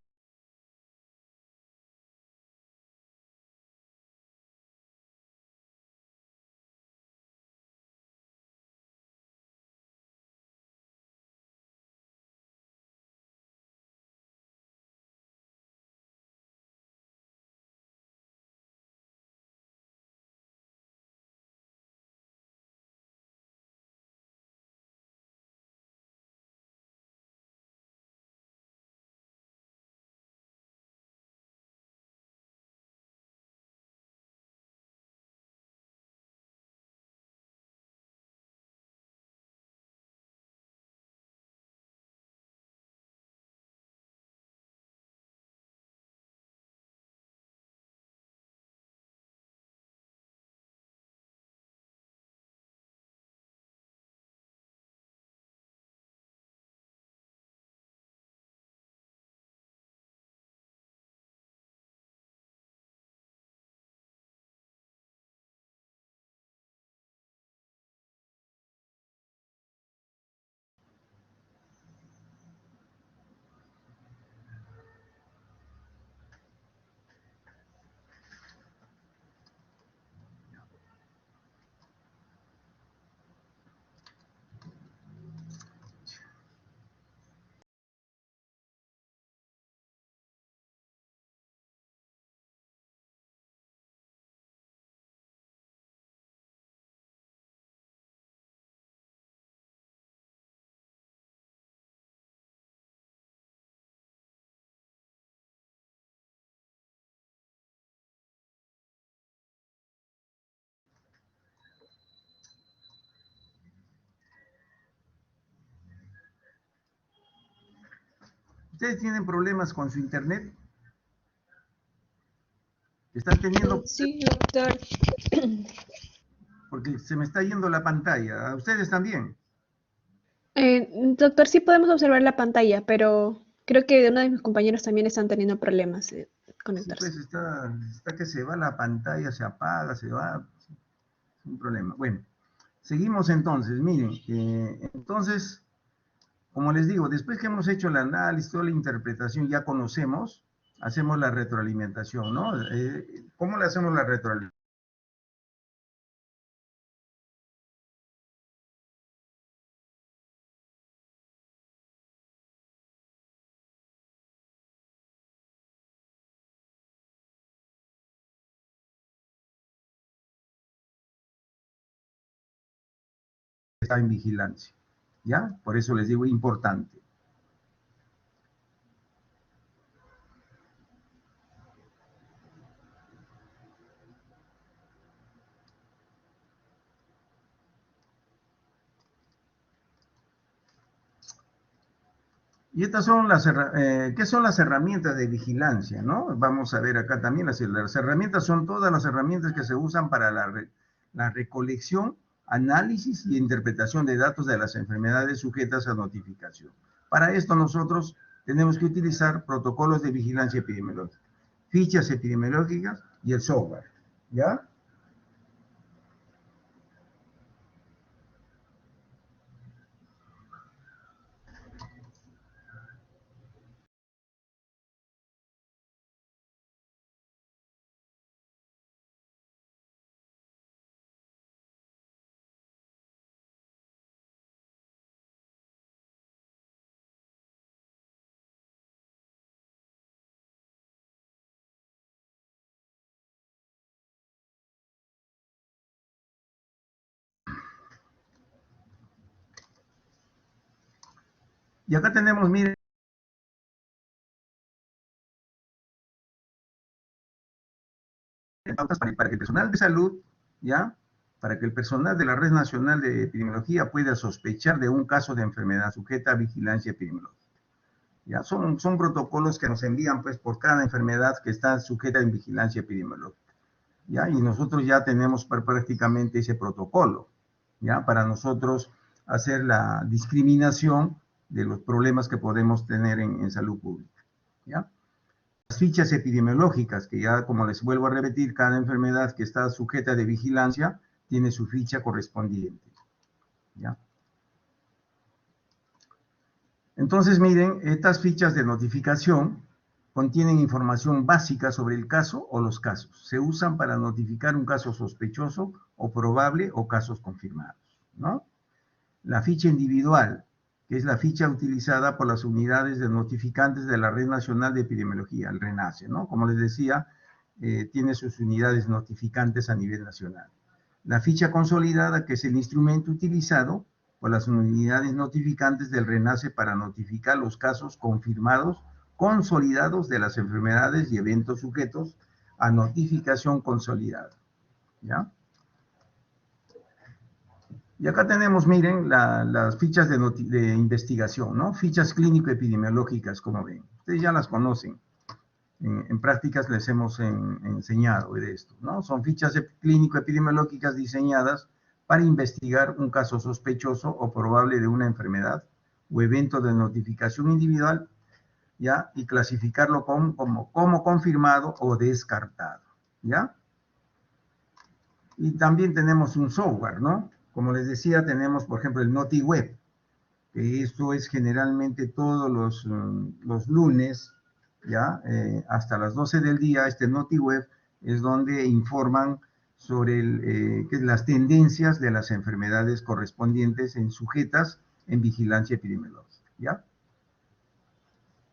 ¿Ustedes tienen problemas con su internet? ¿Están teniendo? Sí, doctor. Porque se me está yendo la pantalla. ¿A ustedes también? Doctor, sí podemos observar la pantalla, pero creo que uno de mis compañeros también están teniendo problemas de Sí, conectarse. pues está que se va la pantalla, se apaga, se va. Sin problema. Bueno, seguimos entonces. Miren, entonces, como les digo, después que hemos hecho el análisis, toda la interpretación, ya conocemos, hacemos la retroalimentación, ¿no? ¿Cómo le hacemos la retroalimentación? Está en vigilancia, ¿ya? Por eso les digo importante. Y estas son ¿qué son las herramientas de vigilancia, no? Vamos a ver acá también, las herramientas son todas las herramientas que se usan para la recolección, análisis y interpretación de datos de las enfermedades sujetas a notificación. Para esto nosotros tenemos que utilizar protocolos de vigilancia epidemiológica, fichas epidemiológicas y el software, ¿ya? Y acá tenemos, miren, pautas para que el personal de salud, ¿ya? Para que el personal de la Red Nacional de Epidemiología pueda sospechar de un caso de enfermedad sujeta a vigilancia epidemiológica. ¿Ya? Son protocolos que nos envían pues por cada enfermedad que está sujeta en vigilancia epidemiológica. ¿Ya? Y nosotros ya tenemos prácticamente ese protocolo, ¿ya? Para nosotros hacer la discriminación de los problemas que podemos tener en salud pública, ¿ya? Las fichas epidemiológicas, que ya como les vuelvo a repetir, cada enfermedad que está sujeta de vigilancia tiene su ficha correspondiente, ¿ya? Entonces, miren, estas fichas de notificación contienen información básica sobre el caso o los casos. Se usan para notificar un caso sospechoso o probable o casos confirmados, ¿no? La ficha individual, que es la ficha utilizada por las unidades de notificantes de la Red Nacional de Epidemiología, el RENACE, ¿no? Como les decía, tiene sus unidades notificantes a nivel nacional. La ficha consolidada, que es el instrumento utilizado por las unidades notificantes del RENACE para notificar los casos confirmados, consolidados de las enfermedades y eventos sujetos a notificación consolidada, ¿ya? Y acá tenemos, miren, las fichas de investigación, ¿no? Fichas clínico-epidemiológicas, como ven. Ustedes ya las conocen. En prácticas les hemos enseñado de esto, ¿no? Son fichas clínico-epidemiológicas diseñadas para investigar un caso sospechoso o probable de una enfermedad o evento de notificación individual, ¿ya? Y clasificarlo como confirmado o descartado, ¿ya? Y también tenemos un software, ¿no? Como les decía, tenemos, por ejemplo, el NotiWeb, que esto es generalmente todos los lunes, ¿ya? Hasta las 12 del día, este NotiWeb es donde informan sobre las tendencias de las enfermedades correspondientes en sujetas en vigilancia epidemiológica, ¿ya?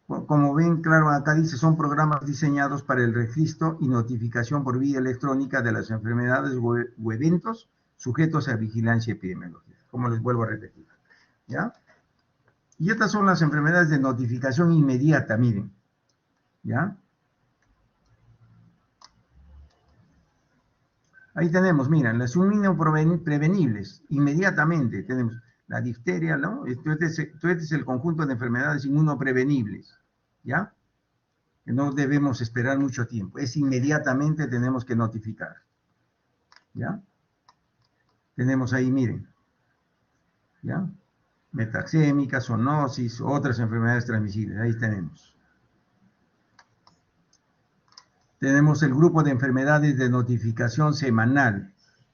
Como ven, claro, acá dice, son programas diseñados para el registro y notificación por vía electrónica de las enfermedades o eventos sujetos a vigilancia epidemiológica, como les vuelvo a repetir, ¿ya? Y estas son las enfermedades de notificación inmediata, miren, ¿ya? Ahí tenemos, miren, las inmunoprevenibles, inmediatamente tenemos la difteria, ¿no? Este es el conjunto de enfermedades inmunoprevenibles, ¿ya? Que no debemos esperar mucho tiempo, es inmediatamente tenemos que notificar, ¿ya? Tenemos ahí, miren, ¿ya? Metaxémica, zoonosis, otras enfermedades transmisibles, ahí tenemos. Tenemos el grupo de enfermedades de notificación semanal.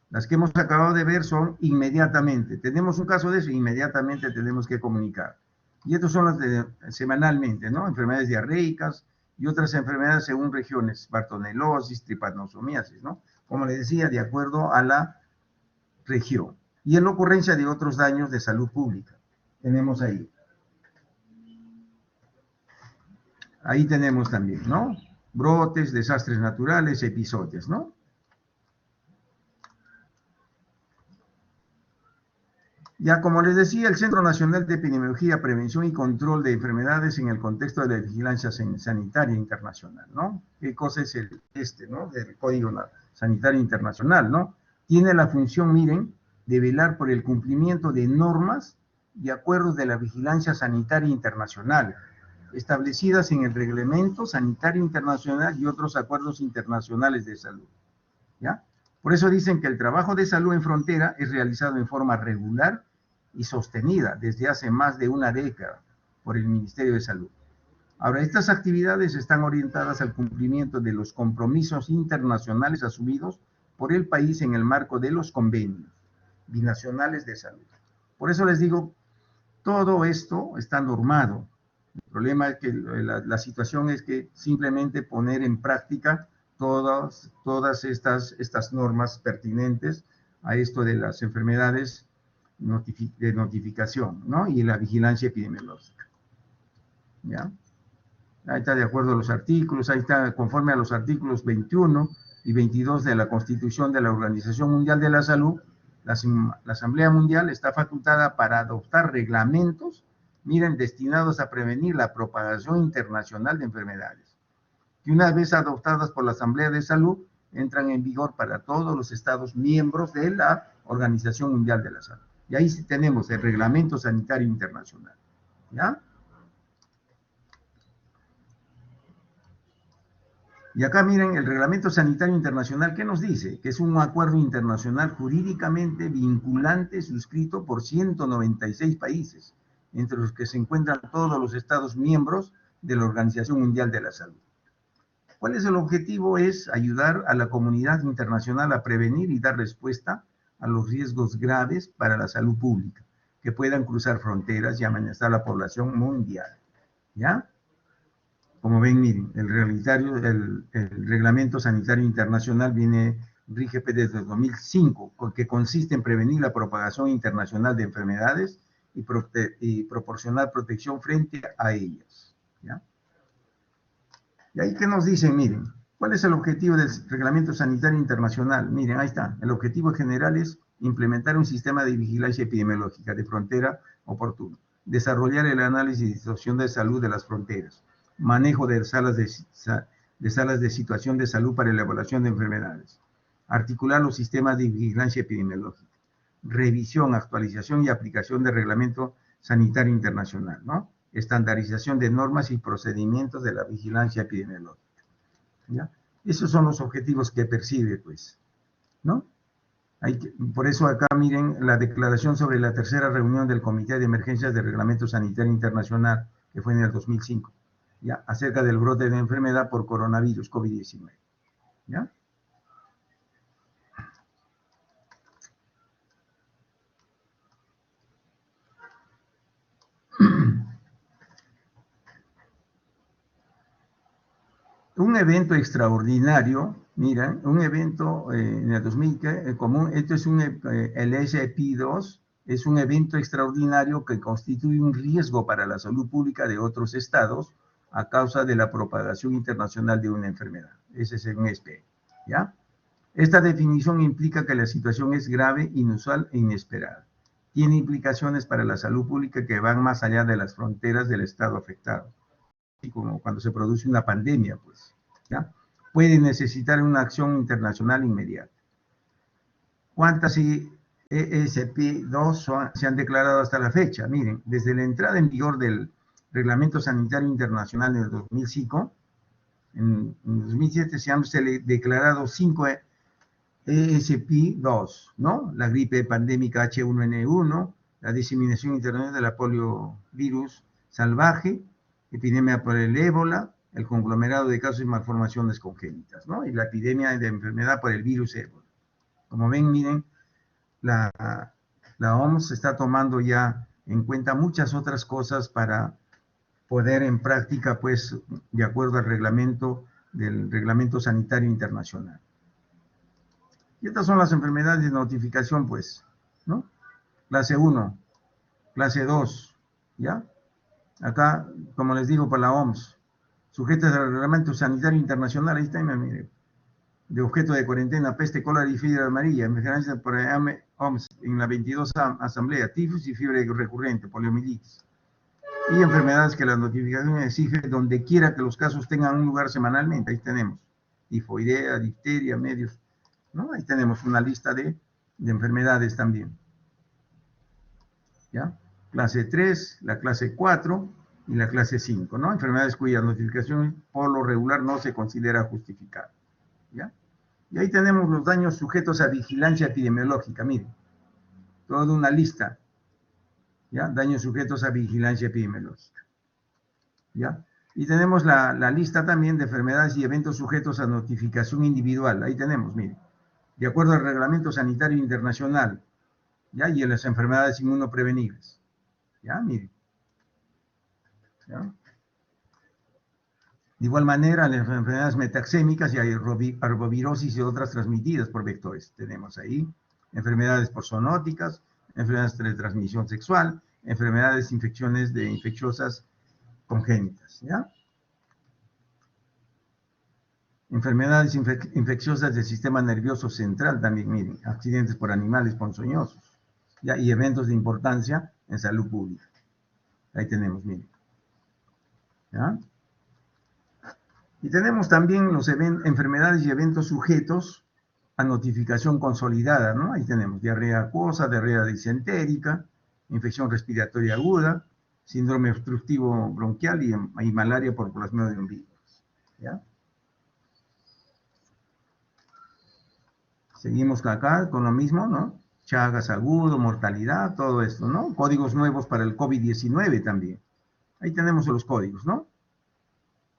Las que hemos acabado de ver son inmediatamente. Tenemos un caso de eso, inmediatamente tenemos que comunicar. Y estas son las de semanalmente, ¿no? Enfermedades diarreicas y otras enfermedades según regiones, bartonelosis, tripanosomiasis, ¿no? Como les decía, de acuerdo a la región. Y en la ocurrencia de otros daños de salud pública. Tenemos ahí. Ahí tenemos también, ¿no? Brotes, desastres naturales, episodios, ¿no? Ya como les decía, el Centro Nacional de Epidemiología, Prevención y Control de Enfermedades en el contexto de la vigilancia sanitaria internacional, ¿no? ¿Qué cosa es ¿no? Del Código Sanitario Internacional, ¿no? Tiene la función, miren, de velar por el cumplimiento de normas y acuerdos de la vigilancia sanitaria internacional, establecidas en el Reglamento Sanitario Internacional y otros acuerdos internacionales de salud, ¿ya? Por eso dicen que el trabajo de salud en frontera es realizado en forma regular y sostenida desde hace más de una década por el Ministerio de Salud. Ahora, estas actividades están orientadas al cumplimiento de los compromisos internacionales asumidos por el país en el marco de los convenios binacionales de salud. Por eso les digo, todo esto está normado. El problema es que la situación es que simplemente poner en práctica todas estas normas pertinentes a esto de las enfermedades de notificación, ¿no? Y la vigilancia epidemiológica, ¿ya? Ahí está de acuerdo a los artículos, ahí está conforme a los artículos 21 y 22 de la Constitución de la Organización Mundial de la Salud, la Asamblea Mundial está facultada para adoptar reglamentos, miren, destinados a prevenir la propagación internacional de enfermedades, que una vez adoptadas por la Asamblea de Salud, entran en vigor para todos los Estados miembros de la Organización Mundial de la Salud. Y ahí sí tenemos el Reglamento Sanitario Internacional, ¿ya? Y acá miren el Reglamento Sanitario Internacional, ¿qué nos dice? Que es un acuerdo internacional jurídicamente vinculante suscrito por 196 países, entre los que se encuentran todos los Estados miembros de la Organización Mundial de la Salud. ¿Cuál es el objetivo? Es ayudar a la comunidad internacional a prevenir y dar respuesta a los riesgos graves para la salud pública, que puedan cruzar fronteras y amenazar a la población mundial, ¿ya? Como ven, miren, el Reglamento Sanitario Internacional rige desde 2005, que consiste en prevenir la propagación internacional de enfermedades y proporcionar protección frente a ellas, ¿ya? Y ahí que nos dicen, miren, ¿cuál es el objetivo del Reglamento Sanitario Internacional? Miren, ahí está. El objetivo general es implementar un sistema de vigilancia epidemiológica de frontera oportuno, desarrollar el análisis y situación de salud de las fronteras, manejo de salas de situación de salud para la evaluación de enfermedades, articular los sistemas de vigilancia epidemiológica, revisión, actualización y aplicación del Reglamento Sanitario Internacional, ¿no? Estandarización de normas y procedimientos de la vigilancia epidemiológica, ¿ya? Esos son los objetivos que percibe, pues, ¿no? Por eso acá miren la declaración sobre la tercera reunión del Comité de Emergencias del Reglamento Sanitario Internacional, que fue en el 2005, ¿ya? Acerca del brote de enfermedad por coronavirus, COVID-19, ¿ya? Un evento extraordinario, mira, un evento en el 2000, común, esto es el SP2, es un evento extraordinario que constituye un riesgo para la salud pública de otros estados a causa de la propagación internacional de una enfermedad. Ese es un SP, ¿ya? Esta definición implica que la situación es grave, inusual e inesperada. Tiene implicaciones para la salud pública que van más allá de las fronteras del estado afectado, como cuando se produce una pandemia, pues, ¿ya? Puede necesitar una acción internacional inmediata. ¿Cuántas ESP2 se han declarado hasta la fecha? Miren, desde la entrada en vigor del Reglamento Sanitario Internacional del 2005. En 2007 se han declarado 5 ESP2, ¿no? La gripe pandémica H1N1, la diseminación internacional de la poliovirus salvaje, epidemia por el ébola, el conglomerado de casos y malformaciones congénitas, ¿no? Y la epidemia de enfermedad por el virus ébola. Como ven, miren, la OMS está tomando ya en cuenta muchas otras cosas para poner en práctica, pues, de acuerdo al reglamento del Reglamento Sanitario Internacional. Y estas son las enfermedades de notificación, pues, ¿no? Clase 1, clase 2, ¿ya? Acá, como les digo, para la OMS, sujetas al Reglamento Sanitario Internacional, ahí está, mire, de objeto de cuarentena, peste, cólera y fiebre amarilla, emergencia por OMS en la 22 Asamblea, tifus y fiebre recurrente, poliomielitis. Y enfermedades que la notificación exige donde quiera que los casos tengan un lugar semanalmente, ahí tenemos, tifoidea, difteria, medios, ¿no? Ahí tenemos una lista de enfermedades también, ¿ya? Clase 3, la clase 4 y la clase 5, ¿no? Enfermedades cuya notificación por lo regular no se considera justificada, ¿ya? Y ahí tenemos los daños sujetos a vigilancia epidemiológica, miren, toda una lista, ¿ya? Daños sujetos a vigilancia epidemiológica, ¿ya? Y tenemos la lista también de enfermedades y eventos sujetos a notificación individual, ahí tenemos, miren, de acuerdo al Reglamento Sanitario Internacional, ¿ya? Y en las enfermedades inmunoprevenibles, ¿ya? Miren, ¿ya? De igual manera, las enfermedades metaxémicas y arbovirosis y otras transmitidas por vectores. Tenemos ahí enfermedades por zoonóticas, enfermedades de transmisión sexual, enfermedades infecciosas congénitas, ¿ya? Enfermedades infecciosas del sistema nervioso central también, miren, accidentes por animales ponzoñosos, ¿ya? Y eventos de importancia en salud pública. Ahí tenemos, miren, ¿ya? Y tenemos también los enfermedades y eventos sujetos a notificación consolidada, ¿no? Ahí tenemos diarrea acuosa, diarrea disentérica, infección respiratoria aguda, síndrome obstructivo bronquial y malaria por plasmodium viridis, ¿ya? Seguimos acá con lo mismo, ¿no? Chagas agudo, mortalidad, todo esto, ¿no? Códigos nuevos para el COVID-19 también. Ahí tenemos los códigos, ¿no?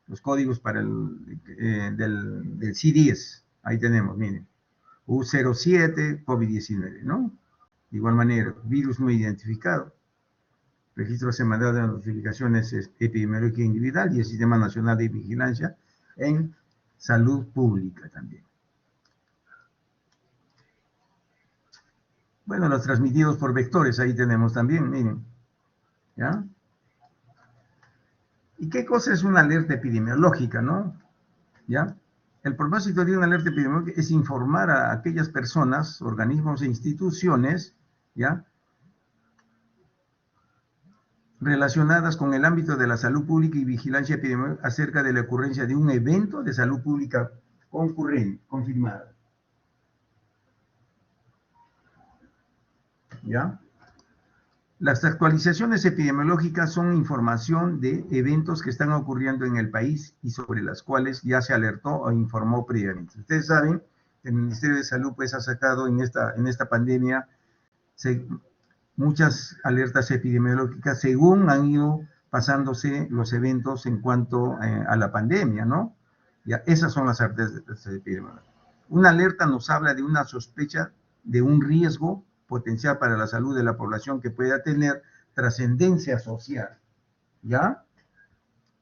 Los códigos para del C10, ahí tenemos, miren, U07, COVID-19, ¿no? De igual manera, virus no identificado, registro semanal de notificaciones epidemiológica individual y el Sistema Nacional de Vigilancia en Salud Pública también. Bueno, los transmitidos por vectores, ahí tenemos también, miren, ¿ya? ¿Y qué cosa es una alerta epidemiológica, no? ¿Ya? El propósito de una alerta epidemiológica es informar a aquellas personas, organismos e instituciones, ¿ya? Relacionadas con el ámbito de la salud pública y vigilancia epidemiológica acerca de la ocurrencia de un evento de salud pública confirmado. ¿Ya? Las actualizaciones epidemiológicas son información de eventos que están ocurriendo en el país y sobre las cuales ya se alertó o informó previamente. Ustedes saben que el Ministerio de Salud pues, ha sacado en esta pandemia muchas alertas epidemiológicas según han ido pasándose los eventos en cuanto a la pandemia, ¿no? Ya, esas son las alertas epidemiológicas. Una alerta nos habla de una sospecha de un riesgo potencial para la salud de la población que pueda tener trascendencia social, ¿ya?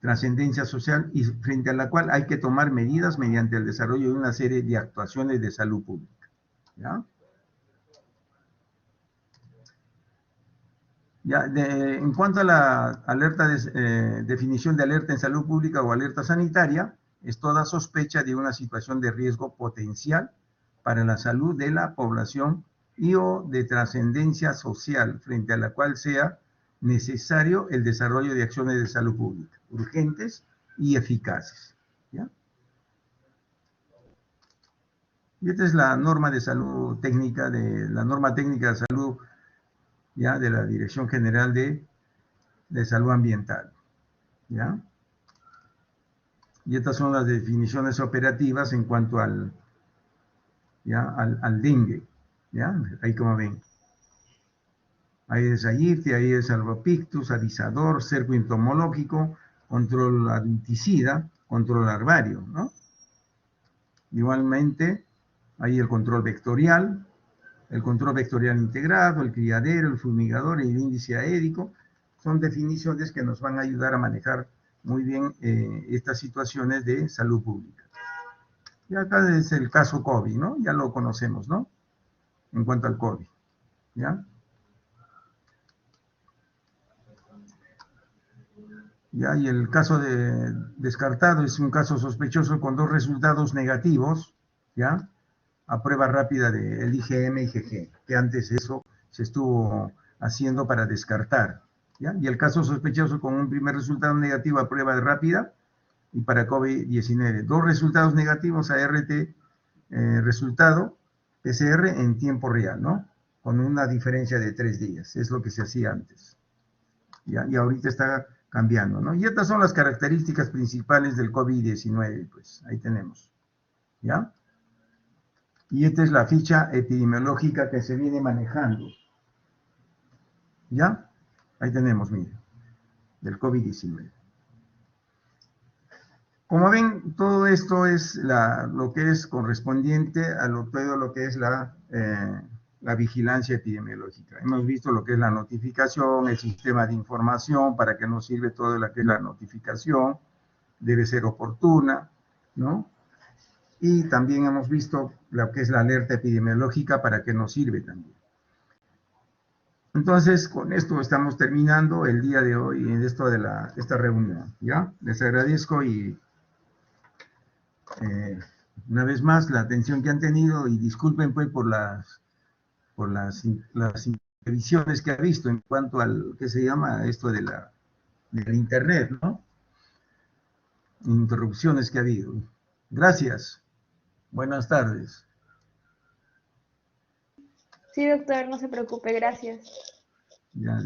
Trascendencia social y frente a la cual hay que tomar medidas mediante el desarrollo de una serie de actuaciones de salud pública, ¿ya? Ya, en cuanto a la alerta definición de alerta en salud pública o alerta sanitaria, es toda sospecha de una situación de riesgo potencial para la salud de la población y o de trascendencia social frente a la cual sea necesario el desarrollo de acciones de salud pública, urgentes y eficaces, ¿ya? Y esta es la norma de salud técnica, la norma técnica de salud, ¿ya? De la Dirección General de Salud Ambiental. ¿ya? Y estas son las definiciones operativas en cuanto al dengue, ¿ya? Ahí como ven. Ahí es Aegypti, ahí es Albopictus, avisador, cerco entomológico, control adulticida, control larvario, ¿no? Igualmente, ahí el control vectorial integrado, el criadero, el fumigador y el índice aédico, son definiciones que nos van a ayudar a manejar muy bien estas situaciones de salud pública. Y acá es el caso COVID, ¿no? Ya lo conocemos, ¿no? En cuanto al COVID, ¿ya? Ya, y el caso descartado es un caso sospechoso con 2 resultados negativos, ¿ya? A prueba rápida del IgM y IgG, que antes eso se estuvo haciendo para descartar, ¿ya? Y el caso sospechoso con un primer resultado negativo a prueba rápida y para COVID-19. 2 resultados negativos a resultado PCR en tiempo real, ¿no? Con una diferencia de 3 días, es lo que se hacía antes, ¿ya? Y ahorita está cambiando, ¿no? Y estas son las características principales del COVID-19, pues ahí tenemos, ¿ya? Y esta es la ficha epidemiológica que se viene manejando, ¿ya? Ahí tenemos, miren, del COVID-19. Como ven, todo esto es lo que es correspondiente a todo lo que es la vigilancia epidemiológica. Hemos visto lo que es la notificación, el sistema de información, para qué nos sirve todo lo que es la notificación, debe ser oportuna, ¿no? Y también hemos visto lo que es la alerta epidemiológica, para qué nos sirve también. Entonces, con esto estamos terminando el día de hoy en esta reunión, ¿ya? Les agradezco y una vez más la atención que han tenido y disculpen pues por las intervenciones que ha visto en cuanto al que se llama esto del internet, ¿no? Interrupciones que ha habido. Gracias. Buenas tardes. Sí, doctor, no se preocupe, gracias. Ya, gracias.